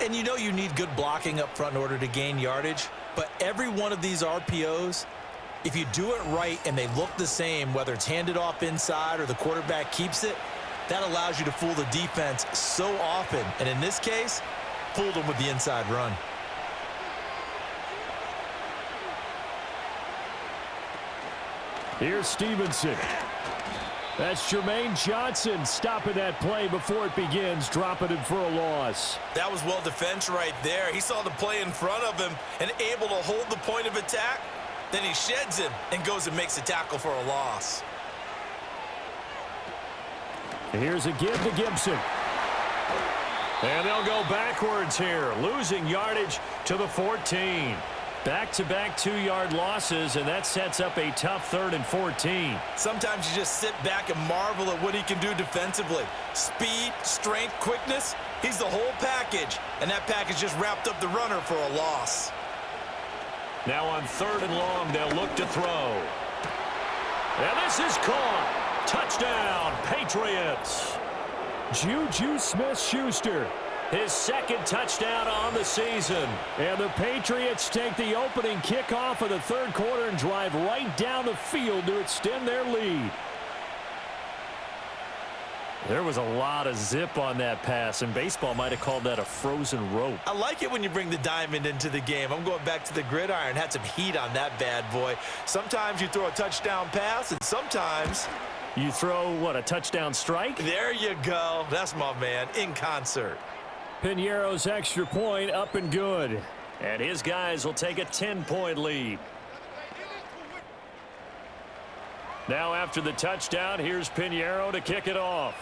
And you know you need good blocking up front in order to gain yardage, but every one of these RPOs, if you do it right and they look the same, whether it's handed off inside or the quarterback keeps it, that allows you to fool the defense so often. And in this case, fooled them with the inside run. Here's Stevenson. That's Jermaine Johnson stopping that play before it begins, dropping him for a loss. That was well defense right there. He saw the play in front of him and able to hold the point of attack. Then he sheds him and goes and makes a tackle for a loss. Here's a give to Gibson. And they'll go backwards here, losing yardage to the 14. Back-to-back 2-yard losses, and that sets up a tough 3rd and 14. Sometimes you just sit back and marvel at what he can do defensively. Speed, strength, quickness, he's the whole package. And that package just wrapped up the runner for a loss. Now on 3rd and long, they'll look to throw. And this is caught. Touchdown, Patriots. Juju Smith-Schuster. His 2nd touchdown on the season. And the Patriots take the opening kickoff of the 3rd quarter and drive right down the field to extend their lead. There was a lot of zip on that pass, and baseball might have called that a frozen rope. I like it when you bring the diamond into the game. I'm going back to the gridiron. Had some heat on that bad boy. Sometimes you throw a touchdown pass, and sometimes you throw, what, a touchdown strike? There you go. That's my man, in concert. Piñeiro's extra point up and good. And his guys will take a 10-point lead. Now after the touchdown, here's Piñeiro to kick it off.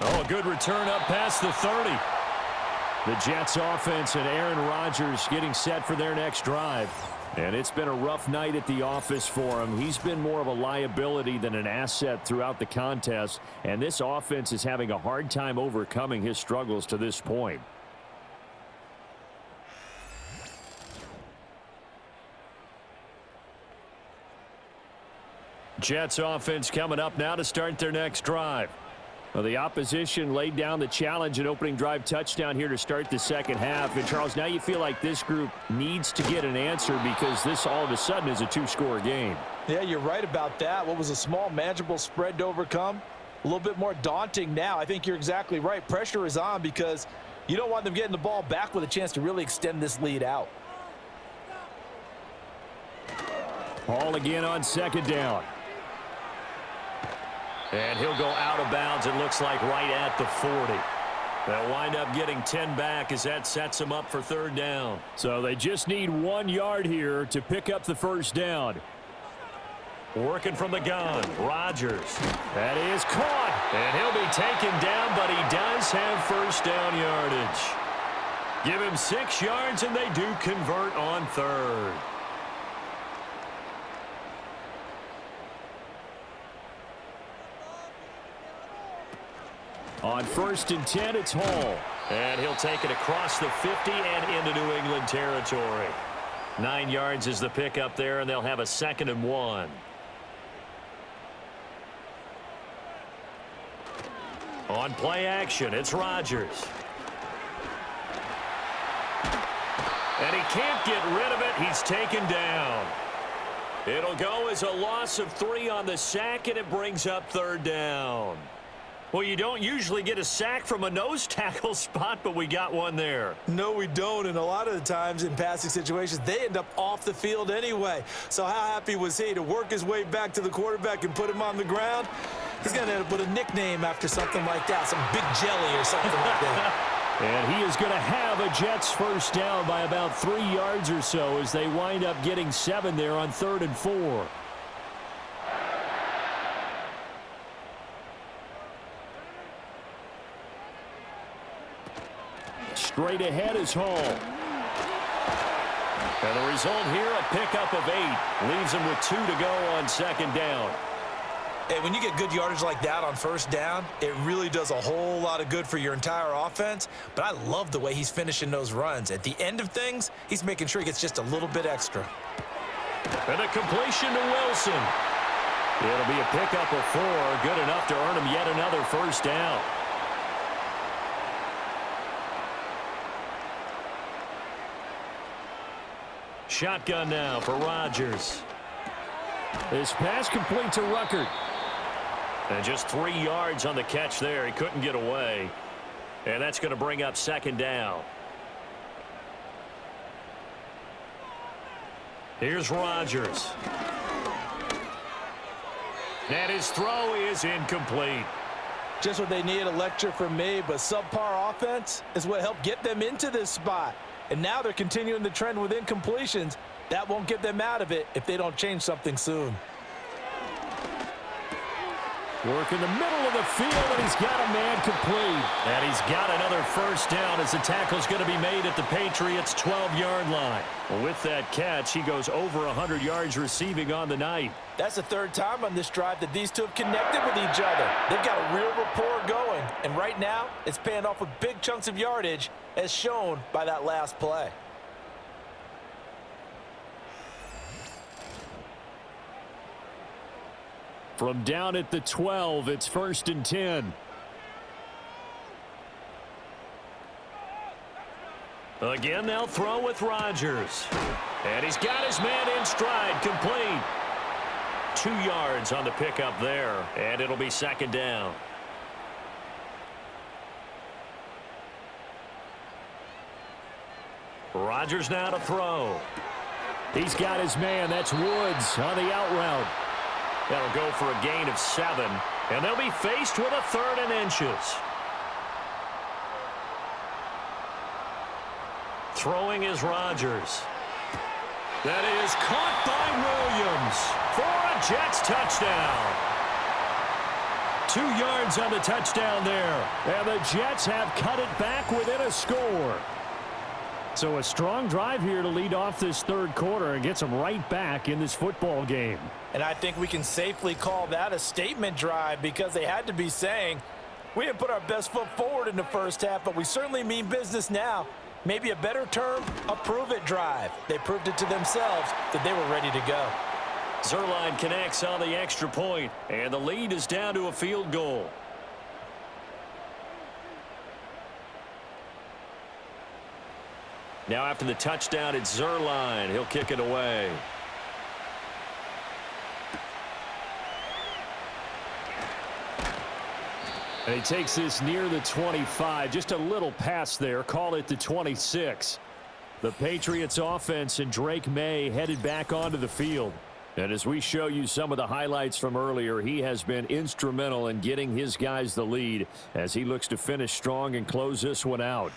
Oh, a good return up past the 30. The Jets offense and Aaron Rodgers getting set for their next drive. And it's been a rough night at the office for him. He's been more of a liability than an asset throughout the contest. And this offense is having a hard time overcoming his struggles to this point. Jets offense coming up now to start their next drive. Well, the opposition laid down the challenge and opening drive touchdown here to start the second half. And, Charles, now you feel like this group needs to get an answer because this all of a sudden is a 2-score game. Yeah, you're right about that. What was a small, manageable spread to overcome? A little bit more daunting now. I think you're exactly right. Pressure is on because you don't want them getting the ball back with a chance to really extend this lead out. Ball again on 2nd down. And he'll go out of bounds, it looks like, right at the 40. They'll wind up getting 10 back as that sets them up for 3rd down. So they just need 1 yard here to pick up the 1st down. Working from the gun, Rodgers. That is caught. And he'll be taken down, but he does have 1st down yardage. Give him 6 yards, and they do convert on 3rd. On 1st and 10, it's Hall. And he'll take it across the 50 and into New England territory. 9 yards is the pickup there, and they'll have a 2nd and 1. On play action, it's Rodgers. And he can't get rid of it. He's taken down. It'll go as a loss of 3 on the sack, and it brings up 3rd down. Well, you don't usually get a sack from a nose tackle spot, but we got one there. No, we don't, and a lot of the times in passing situations, they end up off the field anyway. So how happy was he to work his way back to the quarterback and put him on the ground? He's going to end up with a nickname after something like that, some big jelly or something like that. And he is going to have a Jets 1st down by about 3 yards or so as they wind up getting 7 there on 3rd and 4. Straight ahead is Hall. And the result here, a pickup of 8. Leaves him with 2 to go on 2nd down. Hey, when you get good yardage like that on 1st down, it really does a whole lot of good for your entire offense. But I love the way he's finishing those runs. At the end of things, he's making sure he gets just a little bit extra. And a completion to Wilson. It'll be a pickup of 4. Good enough to earn him yet another 1st down. Shotgun now for Rodgers. This pass complete to Ruckert. And just 3 yards on the catch there. He couldn't get away. And that's going to bring up 2nd down. Here's Rodgers. And his throw is incomplete. Just what they need, a lecture from me, but subpar offense is what helped get them into this spot. And now they're continuing the trend with incompletions. That won't get them out of it if they don't change something soon. Work in the middle of the field, and he's got a man complete. And he's got another first down as the tackle's going to be made at the Patriots' 12-yard line. With that catch, he goes over 100 yards receiving on the night. That's the third time on this drive that these two have connected with each other. They've got a real rapport going, and right now it's paying off with big chunks of yardage as shown by that last play. From down at the 12, it's 1st and 10. Again, they'll throw with Rodgers. And he's got his man in stride, complete. 2 yards on the pickup there, and it'll be 2nd down. Rodgers now to throw. He's got his man. That's Woods on the out route. That'll go for a gain of 7, and they'll be faced with a 3rd and inches. Throwing is Rodgers. That is caught by Williams for a Jets touchdown. 2 yards on the touchdown there. And the Jets have cut it back within a score. So a strong drive here to lead off this third quarter and gets them right back in this football game. And I think we can safely call that a statement drive because they had to be saying, we didn't put our best foot forward in the first half, but we certainly mean business now. Maybe a better term, a prove-it drive. They proved it to themselves that they were ready to go. Zuerlein connects on the extra point, and the lead is down to a field goal. Now after the touchdown, it's Zuerlein. He'll kick it away. And he takes this near the 25. Just a little pass there. Call it the 26. The Patriots offense and Drake May headed back onto the field. And as we show you some of the highlights from earlier, he has been instrumental in getting his guys the lead as he looks to finish strong and close this one out.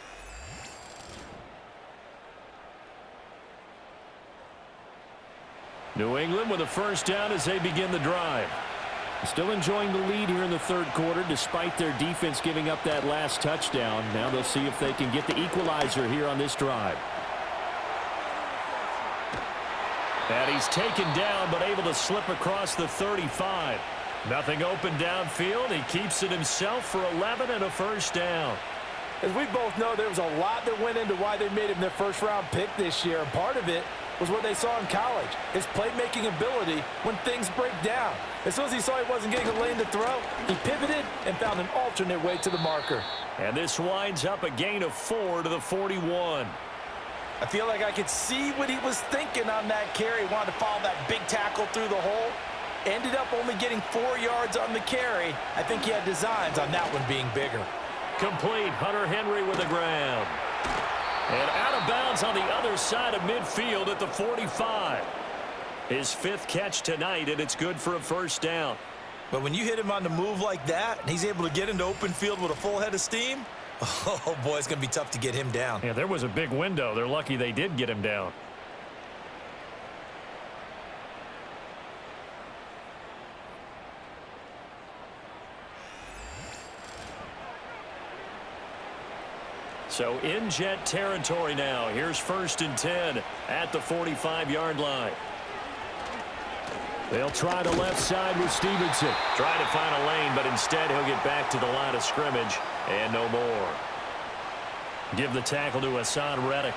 New England with a first down as they begin the drive. Still enjoying the lead here in the third quarter despite their defense giving up that last touchdown. Now they'll see if they can get the equalizer here on this drive. And he's taken down but able to slip across the 35. Nothing open downfield. He keeps it himself for 11 and a first down. As we both know, there was a lot that went into why they made him their first-round pick this year. And part of it was what they saw in college, his playmaking ability when things break down. As soon as he saw he wasn't getting a lane to throw, he pivoted and found an alternate way to the marker. And this winds up a gain of 4 to the 41. I feel like I could see what he was thinking on that carry. He wanted to follow that big tackle through the hole. Ended up only getting 4 yards on the carry. I think he had designs on that one being bigger. Complete. Hunter Henry with a grab. And out of bounds on the other side of midfield at the 45. His 5th catch tonight, and it's good for a first down. But when you hit him on the move like that, and he's able to get into open field with a full head of steam, oh, boy, it's going to be tough to get him down. Yeah, there was a big window. They're lucky they did get him down. So in Jet territory now. Here's 1st and 10 at the 45-yard line. They'll try the left side with Stevenson. Trying to find a lane, but instead he'll get back to the line of scrimmage and no more. Give the tackle to Hassan Reddick.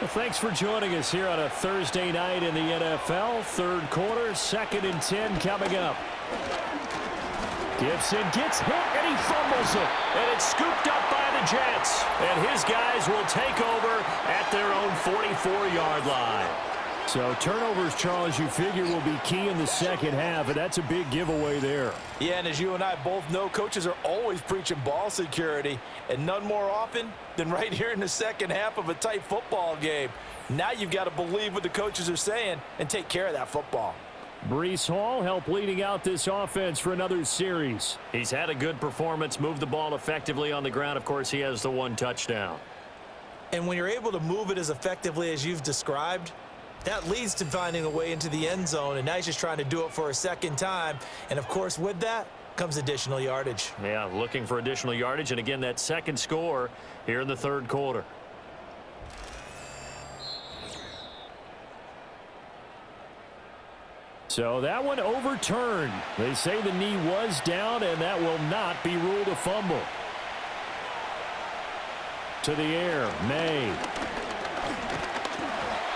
Well, thanks for joining us here on a Thursday night in the NFL. Third quarter, 2nd and 10 coming up. Gibson gets hit, and he fumbles it. And it's scooped up by the Jets. And his guys will take over at their own 44-yard line. So turnovers, Charles, you figure will be key in the second half, and that's a big giveaway there. Yeah, and as you and I both know, coaches are always preaching ball security, and none more often than right here in the second half of a tight football game. Now you've got to believe what the coaches are saying and take care of that football. Breece Hall helped leading out this offense for another series. He's had a good performance, moved the ball effectively on the ground. Of course, he has the 1 touchdown. And when you're able to move it as effectively as you've described, That leads to finding a way into the end zone, and now he's just trying to do it for a second time. And, of course, with that comes additional yardage. Yeah, looking for additional yardage, and again, that second score here in the third quarter. So that one overturned. They say the knee was down, and that will not be ruled a fumble. To the air, May.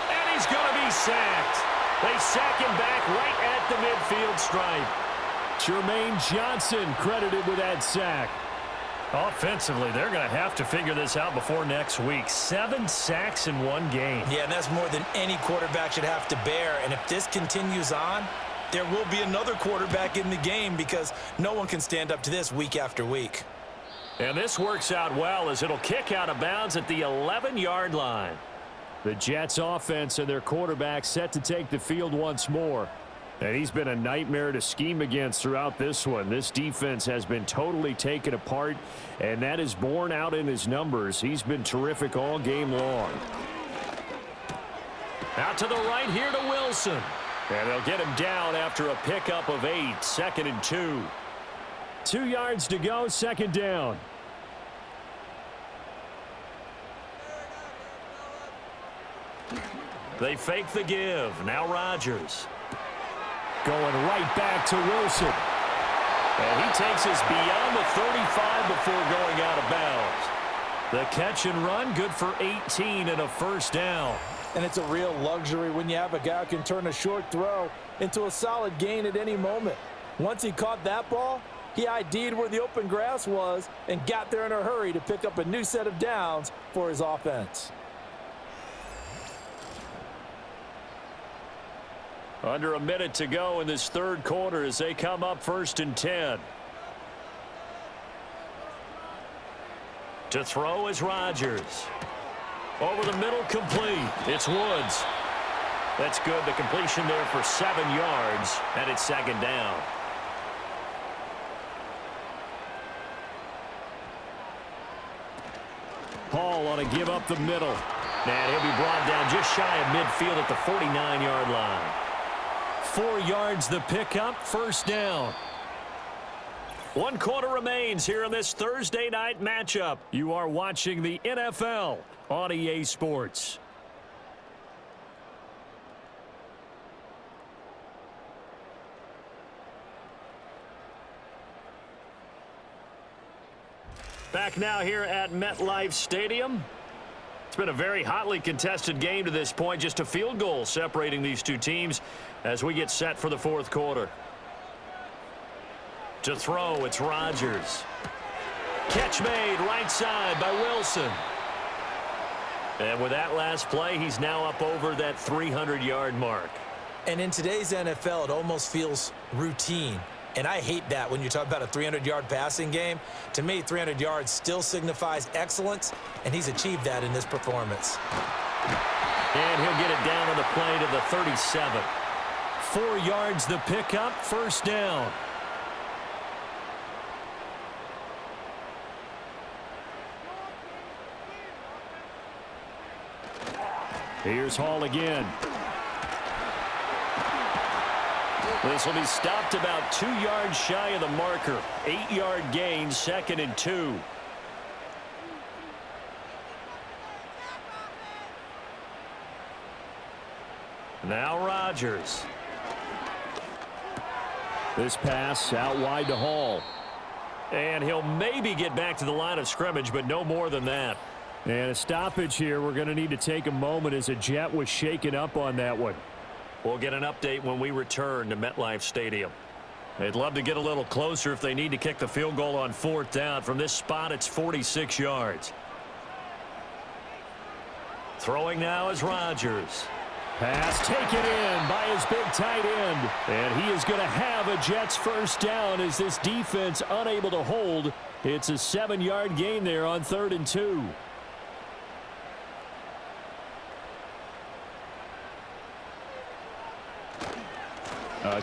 And he's going to be sacked. They sack him back right at the midfield stripe. Jermaine Johnson credited with that sack. Offensively, they're going to have to figure this out before next week. 7 sacks in one game. Yeah, and that's more than any quarterback should have to bear. And if this continues on, there will be another quarterback in the game because no one can stand up to this week after week. And this works out well as it'll kick out of bounds at the 11-yard line. The Jets offense and their quarterback set to take the field once more. And he's been a nightmare to scheme against throughout this one. This defense has been totally taken apart, and that is borne out in his numbers. He's been terrific all game long. Out to the right here to Wilson. And they'll get him down after a pickup of 8, 2nd and 2. 2 yards to go, second down. They fake the give. Now Rodgers. Going right back to Wilson. And he takes us beyond the 35 before going out of bounds. The catch and run, good for 18 and a first down. And it's a real luxury when you have a guy who can turn a short throw into a solid gain at any moment. Once he caught that ball, he ID'd where the open grass was and got there in a hurry to pick up a new set of downs for his offense. Under a minute to go in this third quarter as they come up 1st and 10. To throw is Rodgers. Over the middle, complete. It's Woods. That's good. The completion there for 7 yards, and it's second down. Hall on a give up the middle. And he'll be brought down just shy of midfield at the 49-yard line. 4 yards the pickup, first down. 1 quarter remains here in this Thursday night matchup. You are watching the NFL on EA Sports. Back now here at MetLife Stadium. It's been a very hotly contested game to this point. Just a field goal separating these two teams as we get set for the fourth quarter. To throw, it's Rodgers. Catch made right side by Wilson. And with that last play, he's now up over that 300-yard mark. And in today's NFL, it almost feels routine. And I hate that when you talk about a 300-yard passing game. To me, 300 yards still signifies excellence, and he's achieved that in this performance. And he'll get it down on the play to the 37. 4 yards the pickup, first down. Here's Hall again. This will be stopped about 2 yards shy of the marker. 8-yard gain, 2nd and 2. Now Rodgers. This pass out wide to Hall. And he'll maybe get back to the line of scrimmage, but no more than that. And a stoppage here. We're going to need to take a moment as a Jet was shaken up on that one. We'll get an update when we return to MetLife Stadium. They'd love to get a little closer if they need to kick the field goal on 4th down. From this spot, it's 46 yards. Throwing now is Rodgers. Pass taken in by his big tight end. And he is going to have a Jets first down as this defense unable to hold. It's a 7-yard gain there on 3rd and 2.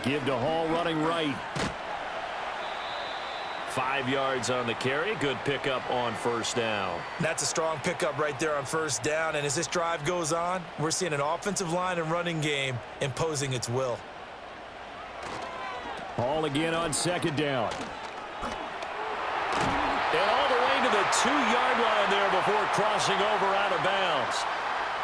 Give to Hall running right. 5 yards on the carry. Good pickup on first down. That's a strong pickup right there on first down. And as this drive goes on, we're seeing an offensive line and running game imposing its will. Ball again on second down. And all the way to the 2-yard line there before crossing over out of bounds.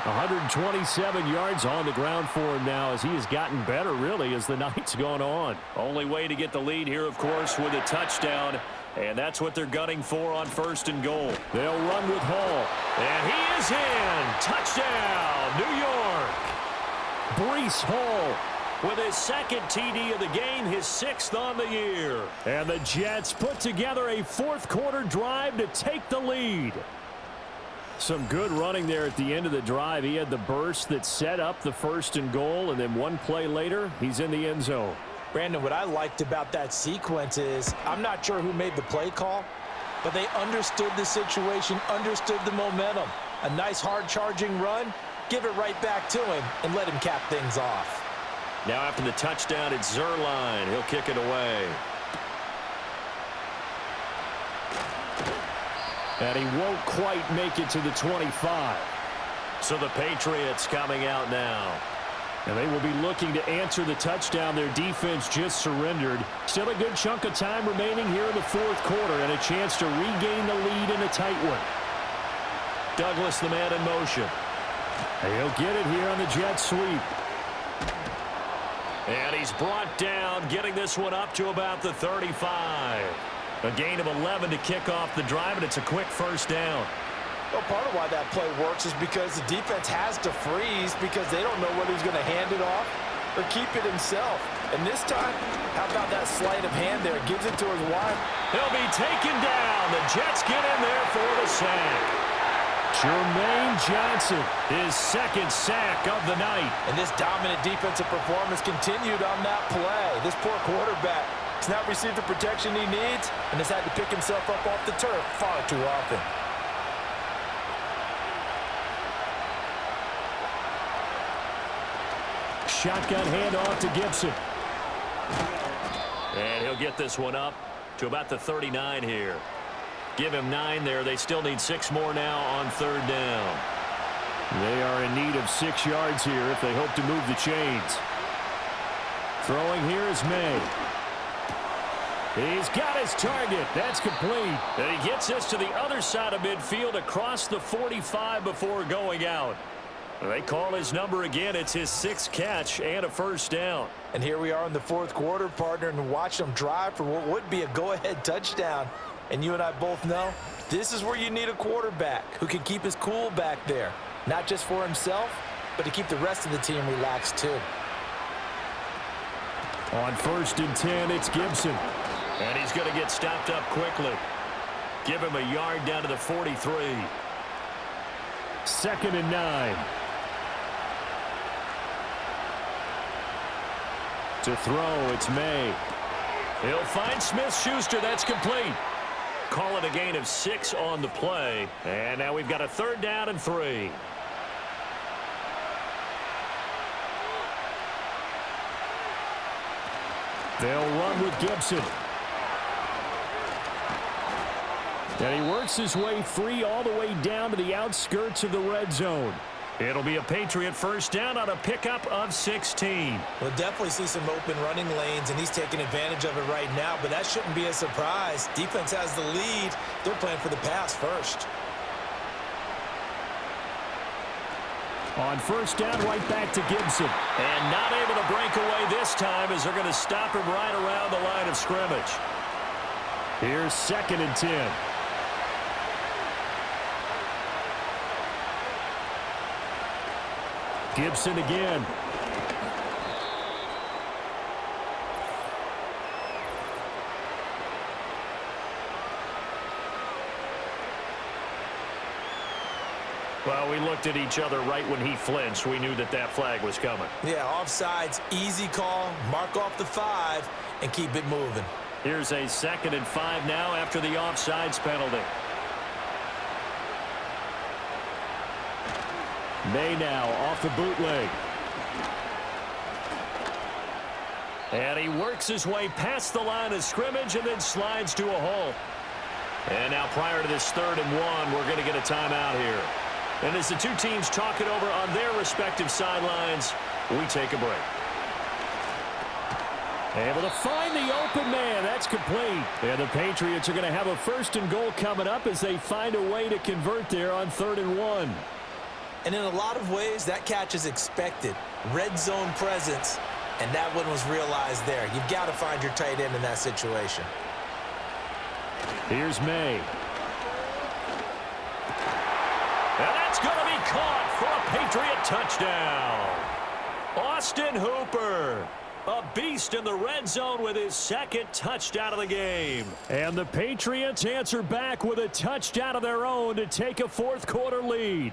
127 yards on the ground for him now as he has gotten better, really, as the night's gone on. Only way to get the lead here, of course, with a touchdown. And that's what they're gunning for on first and goal. They'll run with Hall. And he is in. Touchdown, New York. Breece Hall with his second TD of the game, his 6th on the year. And the Jets put together a fourth-quarter drive to take the lead. Some good running there at the end of the drive. He had the burst that set up the first and goal, and then one play later, he's in the end zone. Brandon, what I liked about that sequence is I'm not sure who made the play call, but they understood the situation, understood the momentum. A nice hard-charging run, give it right back to him, and let him cap things off. Now after the touchdown, it's Zerline. He'll kick it away. And he won't quite make it to the 25. So the Patriots coming out now. And they will be looking to answer the touchdown their defense just surrendered. Still a good chunk of time remaining here in the fourth quarter and a chance to regain the lead in a tight one. Douglas, the man in motion. And he'll get it here on the jet sweep. And he's brought down, getting this one up to about the 35. A gain of 11 to kick off the drive, and it's a quick first down. Well, part of why that play works is because the defense has to freeze because they don't know whether he's going to hand it off or keep it himself. And this time, how about that sleight of hand there? Gives it to his wide. He'll be taken down. The Jets get in there for the sack. Jermaine Johnson, his second sack of the night. And this dominant defensive performance continued on that play. This poor quarterback has not received the protection he needs and has had to pick himself up off the turf far too often. Shotgun handoff to Gibson. And he'll get this one up to about the 39 here. Give him 9 there. They still need 6 more now on third down. They are in need of 6 yards here if they hope to move the chains. Throwing here is May. He's got his target. That's complete. And he gets this to the other side of midfield across the 45 before going out. They call his number again. It's his 6th catch and a first down. And here we are in the fourth quarter, partner, and watch them drive for what would be a go-ahead touchdown. And you and I both know this is where you need a quarterback who can keep his cool back there. Not just for himself, but to keep the rest of the team relaxed too. On 1st and 10, it's Gibson. And he's going to get stopped up quickly. Give him a yard down to the 43. 2nd and 9. To throw, it's May. He'll find Smith-Schuster. That's complete. Call it a gain of 6 on the play. And now we've got a 3rd down and 3. They'll run with Gibson. And he works his way free all the way down to the outskirts of the red zone. It'll be a Patriot first down on a pickup of 16. We'll definitely see some open running lanes, and he's taking advantage of it right now, but that shouldn't be a surprise. Defense has the lead. They're playing for the pass first. On 1st down, right back to Gibson. And not able to break away this time as they're going to stop him right around the line of scrimmage. Here's 2nd and 10. Gibson again. Well, we looked at each other right when he flinched. We knew that that flag was coming. Yeah, offsides, easy call, mark off the 5, and keep it moving. Here's a 2nd and 5 now after the offsides penalty. May now off the bootleg. And he works his way past the line of scrimmage and then slides to a halt. And now prior to this 3rd and 1, we're going to get a timeout here. And as the two teams talk it over on their respective sidelines, we take a break. Able to find the open man. That's complete. And the Patriots are going to have a 1st and goal coming up as they find a way to convert there on 3rd and 1. And in a lot of ways, that catch is expected. Red zone presence, and that one was realized there. You've got to find your tight end in that situation. Here's May. And that's going to be caught for a Patriot touchdown. Austin Hooper, a beast in the red zone with his 2nd touchdown of the game. And the Patriots answer back with a touchdown of their own to take a 4th quarter lead.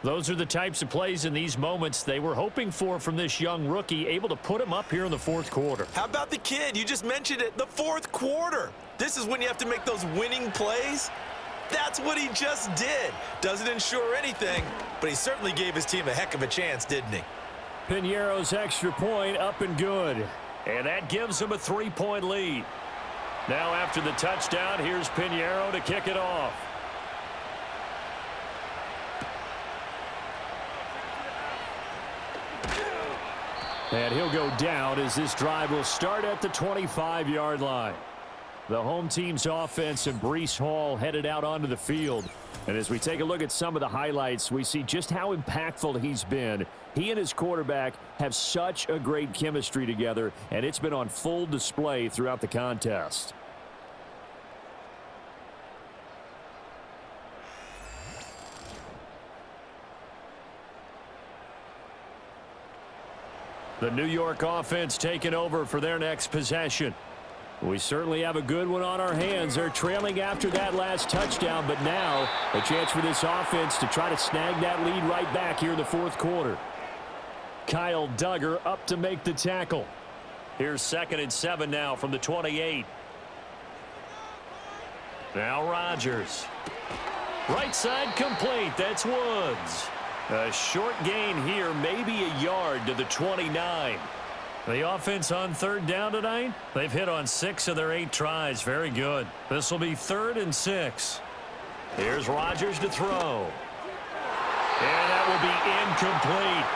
Those are the types of plays in these moments they were hoping for from this young rookie, able to put him up here in the 4th quarter. How about the kid? You just mentioned it, the 4th quarter. This is when you have to make those winning plays. That's what he just did. Doesn't ensure anything, but he certainly gave his team a heck of a chance, didn't he? Piñeiro's extra point up and good. And that gives him a 3-point lead. Now after the touchdown, here's Piñeiro to kick it off. And he'll go down as this drive will start at the 25-yard line. The home team's offense and Breece Hall headed out onto the field. And as we take a look at some of the highlights, we see just how impactful he's been. He and his quarterback have such a great chemistry together, and it's been on full display throughout the contest. The New York offense taking over for their next possession. We certainly have a good one on our hands. They're trailing after that last touchdown, but now a chance for this offense to try to snag that lead right back here in the 4th quarter. Kyle Duggar up to make the tackle. Here's 2nd and 7 now from the 28. Now Rodgers. Right side complete. That's Woods. A short gain here, maybe a yard to the 29. The offense on 3rd down tonight, they've hit on 6 of their 8 tries. Very good. This will be 3rd and 6. Here's Rodgers to throw. And that will be incomplete.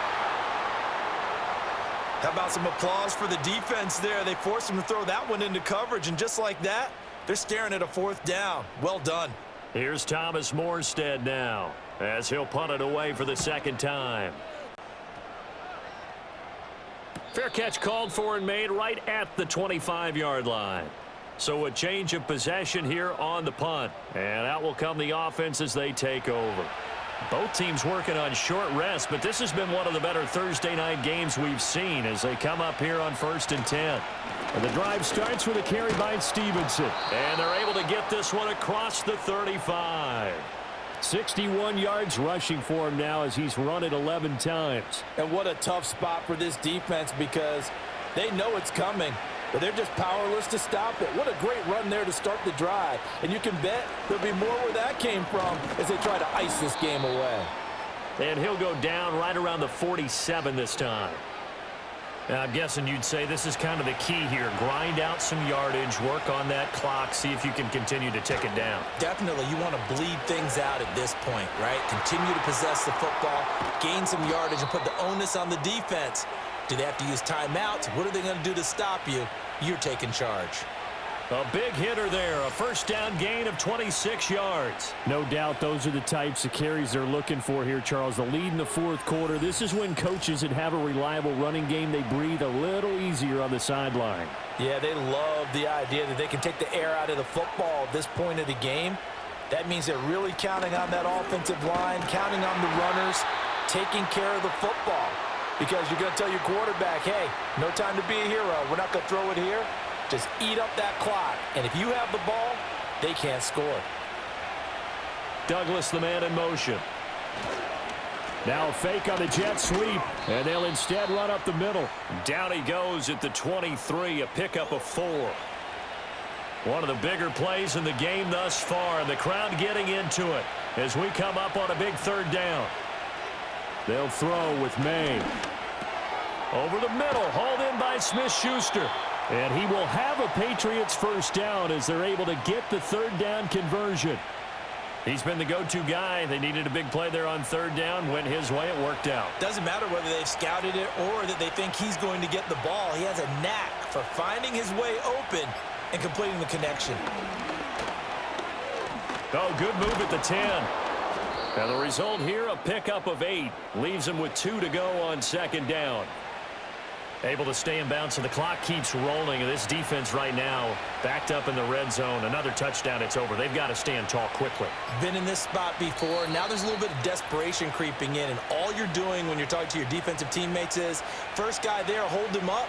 How about some applause for the defense there? They forced him to throw that one into coverage, and just like that, they're staring at a 4th down. Well done. Here's Thomas Morstead now, as he'll punt it away for the 2nd time. Fair catch called for and made right at the 25-yard line. So a change of possession here on the punt. And out will come the offense as they take over. Both teams working on short rest, but this has been one of the better Thursday night games we've seen as they come up here on 1st and 10. And the drive starts with a carry by Stevenson. And they're able to get this one across the 35. 61 yards rushing for him now as he's run it 11 times. And what a tough spot for this defense because they know it's coming, but they're just powerless to stop it. What a great run there to start the drive. And you can bet there'll be more where that came from as they try to ice this game away. And he'll go down right around the 47 this time. Now, I'm guessing you'd say this is kind of the key here. Grind out some yardage, work on that clock, see if you can continue to tick it down. Definitely, you want to bleed things out at this point, right? Continue to possess the football, gain some yardage, and put the onus on the defense. Do they have to use timeouts? What are they going to do to stop you? You're taking charge. A big hitter there, a 1st down gain of 26 yards. No doubt those are the types of carries they're looking for here, Charles. The lead in the 4th quarter. This is when coaches that have a reliable running game, they breathe a little easier on the sideline. Yeah, they love the idea that they can take the air out of the football at this point of the game. That means they're really counting on that offensive line, counting on the runners, taking care of the football. Because you're going to tell your quarterback, hey, no time to be a hero. We're not going to throw it here. Just eat up that clock. And if you have the ball, they can't score. Douglas, the man in motion. Now a fake on the jet sweep, and they'll instead run up the middle. Down he goes at the 23, a pickup of 4. One of the bigger plays in the game thus far, and the crowd getting into it as we come up on a big 3rd down. They'll throw with May. Over the middle, hauled in by Smith-Schuster. And he will have a Patriots first down as they're able to get the third down conversion. He's been the go-to guy. They needed a big play there on third down. Went his way. It worked out. Doesn't matter whether they've scouted it or that they think he's going to get the ball. He has a knack for finding his way open and completing the connection. Oh, good move at the 10. And the result here, a pickup of 8. Leaves him with 2 to go on second down. Able to stay in bounds, so the clock keeps rolling. And this defense right now backed up in the red zone. Another touchdown, it's over. They've got to stand tall quickly. Been in this spot before. Now there's a little bit of desperation creeping in. And all you're doing when you're talking to your defensive teammates is, first guy there, hold him up.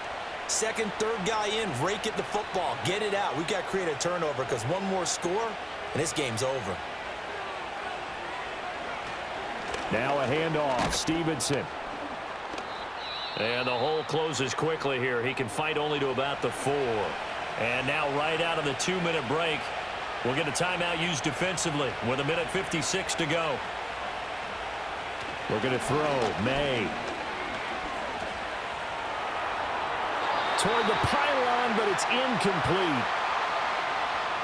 Second, third guy in, rake at the football. Get it out. We've got to create a turnover because one more score, and this game's over. Now a handoff. Stevenson. And the hole closes quickly here. He can fight only to about the 4. And now right out of the 2-minute break, we'll get a timeout used defensively with 1:56 to go. We're going to throw. May. Toward the pylon, but it's incomplete.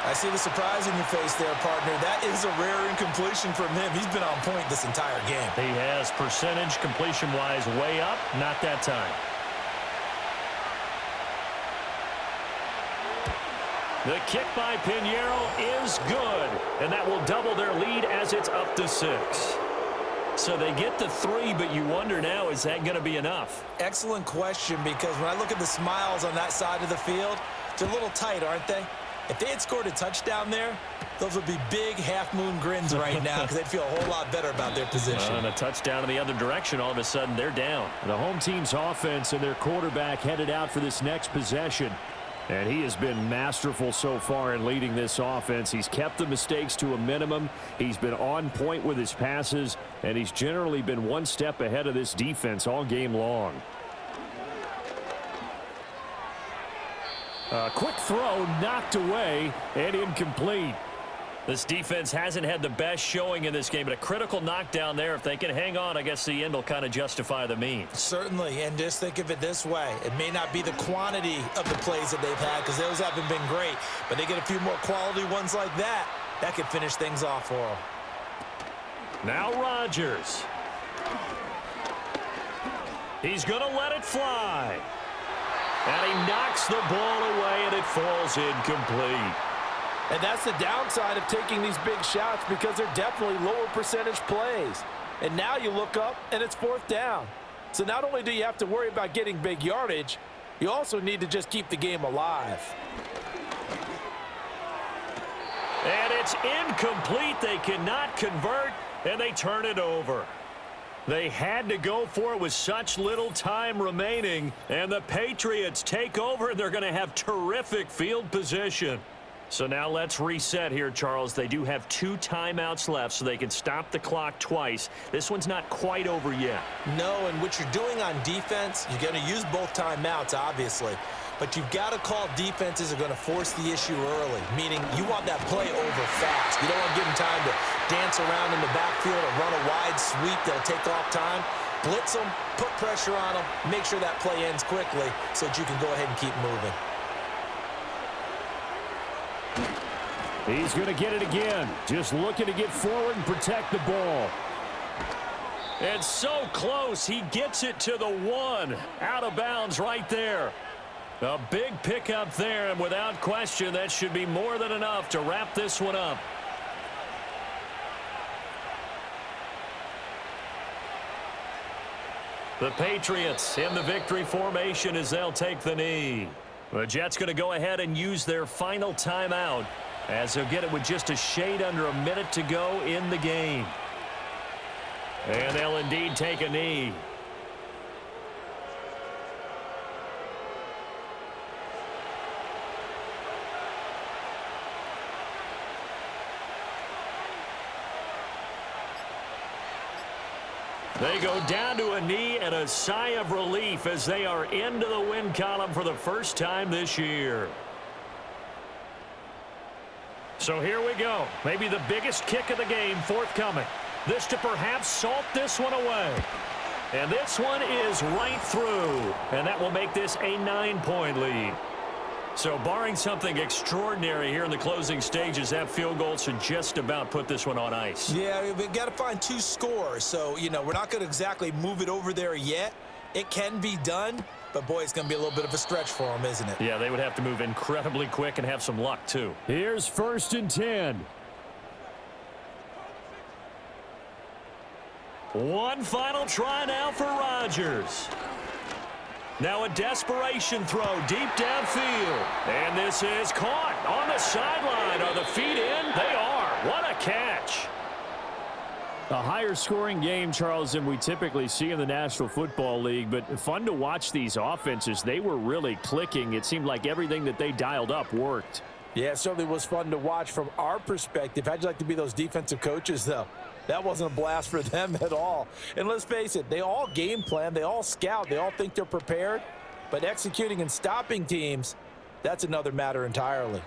I see the surprise in your face there, partner. That is a rare incompletion from him. He's been on point this entire game. He has percentage completion-wise way up. Not that time. The kick by Pinheiro is good. And that will double their lead as it's up to 6. So they get the 3, but you wonder now, is that going to be enough? Excellent question, because when I look at the smiles on that side of the field, they're a little tight, aren't they? If they had scored a touchdown there, those would be big half-moon grins right now because they'd feel a whole lot better about their position. And a touchdown in the other direction, all of a sudden they're down. The home team's offense and their quarterback headed out for this next possession. And he has been masterful so far in leading this offense. He's kept the mistakes to a minimum. He's been on point with his passes, and he's generally been one step ahead of this defense all game long. A quick throw knocked away and incomplete. This defense hasn't had the best showing in this game, but a critical knockdown there. If they can hang on, I guess the end will kind of justify the means. Certainly, and just think of it this way. It may not be the quantity of the plays that they've had because those haven't been great, but they get a few more quality ones like that. That could finish things off for them. Now Rodgers. He's going to let it fly. And he knocks the ball away, and it falls incomplete. And that's the downside of taking these big shots because they're definitely lower percentage plays. And now you look up, and it's 4th down. So not only do you have to worry about getting big yardage, you also need to just keep the game alive. And it's incomplete. They cannot convert, and they turn it over. They had to go for it with such little time remaining, and the Patriots take over, and they're going to have terrific field position. So now let's reset here, Charles. They do have 2 timeouts left, so they can stop the clock twice. This one's not quite over yet. No, and what you're doing on defense, you're going to use both timeouts, obviously. But you've got to call defenses are going to force the issue early, meaning you want that play over fast. You don't want to give them time to dance around in the backfield or run a wide sweep that'll take off time. Blitz them, put pressure on them, make sure that play ends quickly so that you can go ahead and keep moving. He's going to get it again. Just looking to get forward and protect the ball. And so close. He gets it to the 1. Out of bounds right there. A big pickup there, and without question, that should be more than enough to wrap this one up. The Patriots in the victory formation as they'll take the knee. The Jets going to go ahead and use their final timeout as they'll get it with just a shade under a minute to go in the game. And they'll indeed take a knee. They go down to a knee and a sigh of relief as they are into the win column for the first time this year. So here we go. Maybe the biggest kick of the game forthcoming. This to perhaps salt this one away. And this one is right through. And that will make this a 9-point lead. So barring something extraordinary here in the closing stages, that field goal should just about put this one on ice. Yeah, we've got to find 2 scores. So, we're not going to exactly move it over there yet. It can be done, but, boy, it's going to be a little bit of a stretch for them, isn't it? Yeah, they would have to move incredibly quick and have some luck, too. Here's 1st and 10. One final try now for Rodgers. Now a desperation throw deep downfield. And this is caught on the sideline. Are the feet in? They are. What a catch. A higher scoring game, Charles, than we typically see in the National Football League, but fun to watch these offenses. They were really clicking. It seemed like everything that they dialed up worked. Yeah, it certainly was fun to watch from our perspective. How'd you like to be those defensive coaches, though? That wasn't a blast for them at all. And let's face it, they all game plan, they all scout, they all think they're prepared. But executing and stopping teams, that's another matter entirely.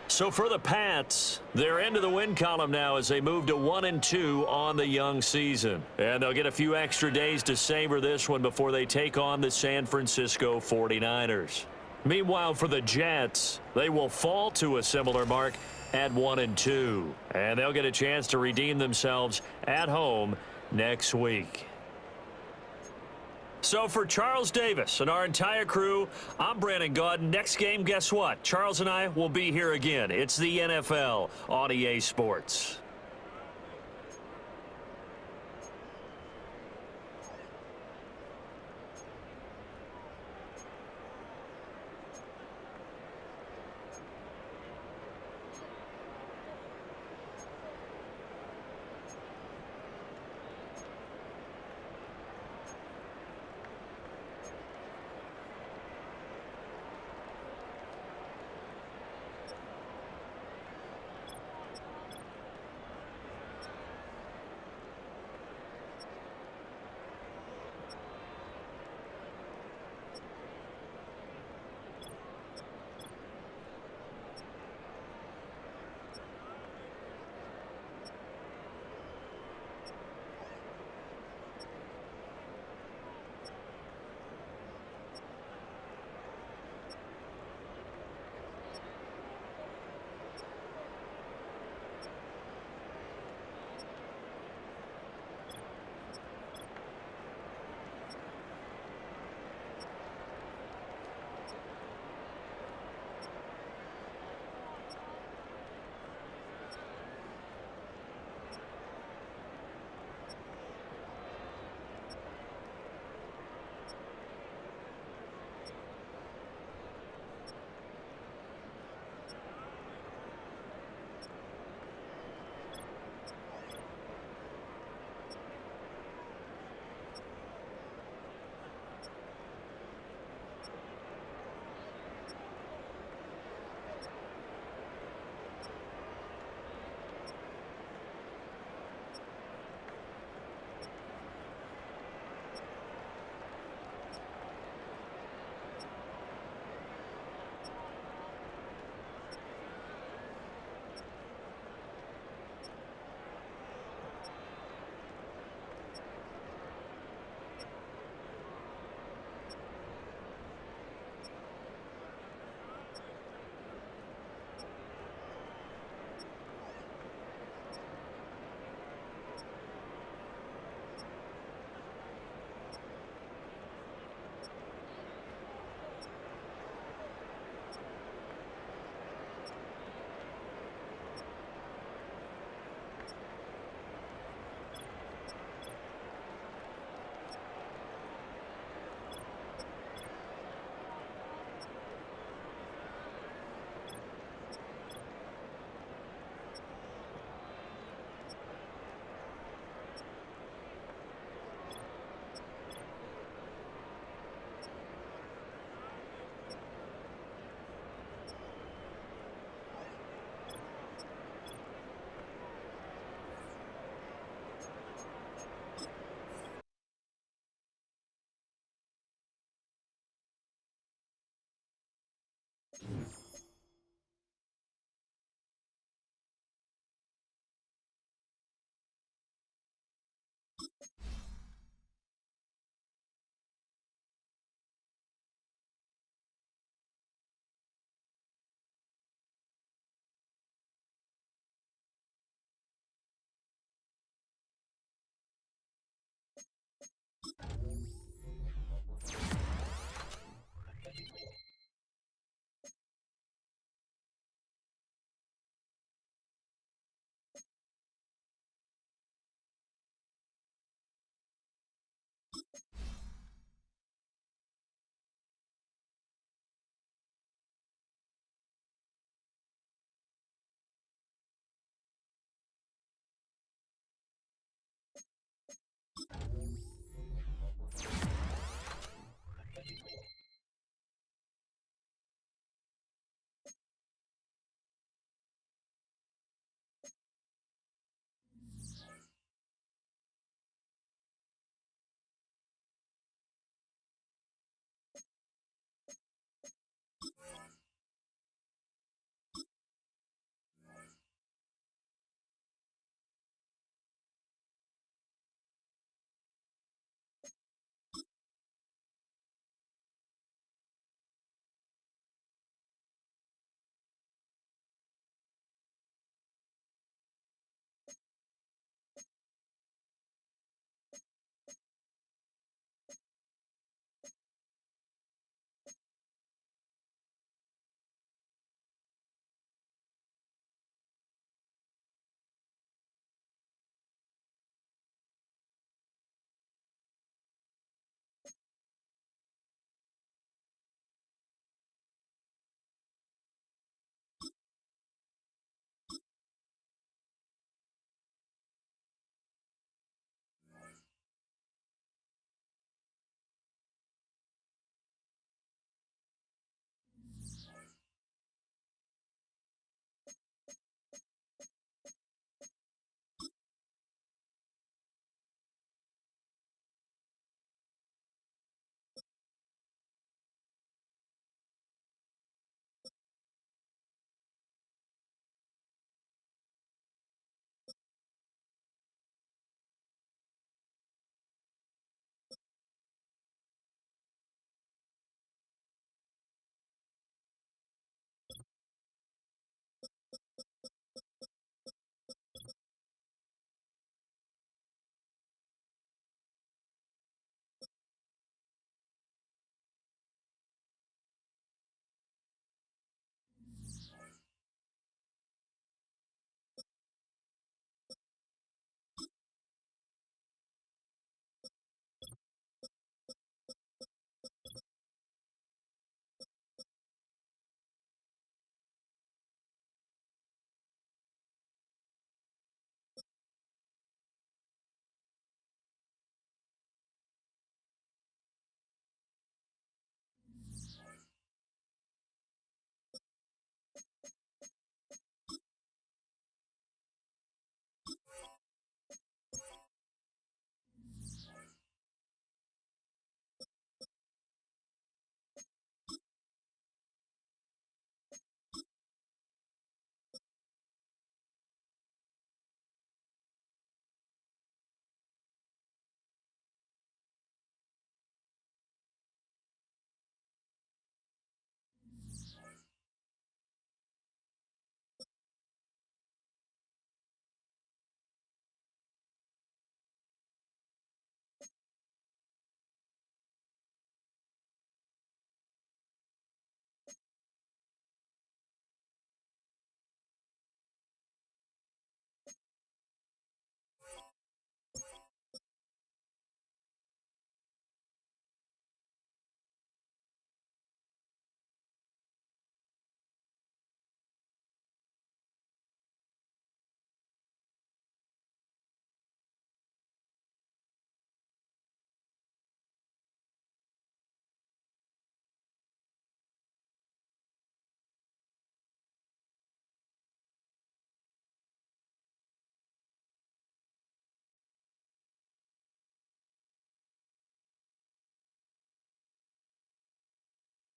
So for the Pats, they're into the win column now as they move to 1-2 on the young season. And they'll get a few extra days to savor this one before they take on the San Francisco 49ers. Meanwhile, for the Jets, they will fall to a similar mark at 1-2. And they'll get a chance to redeem themselves at home next week. So for Charles Davis and our entire crew, I'm Brandon Gaudin. Next game, guess what? Charles and I will be here again. It's the NFL on EA Sports.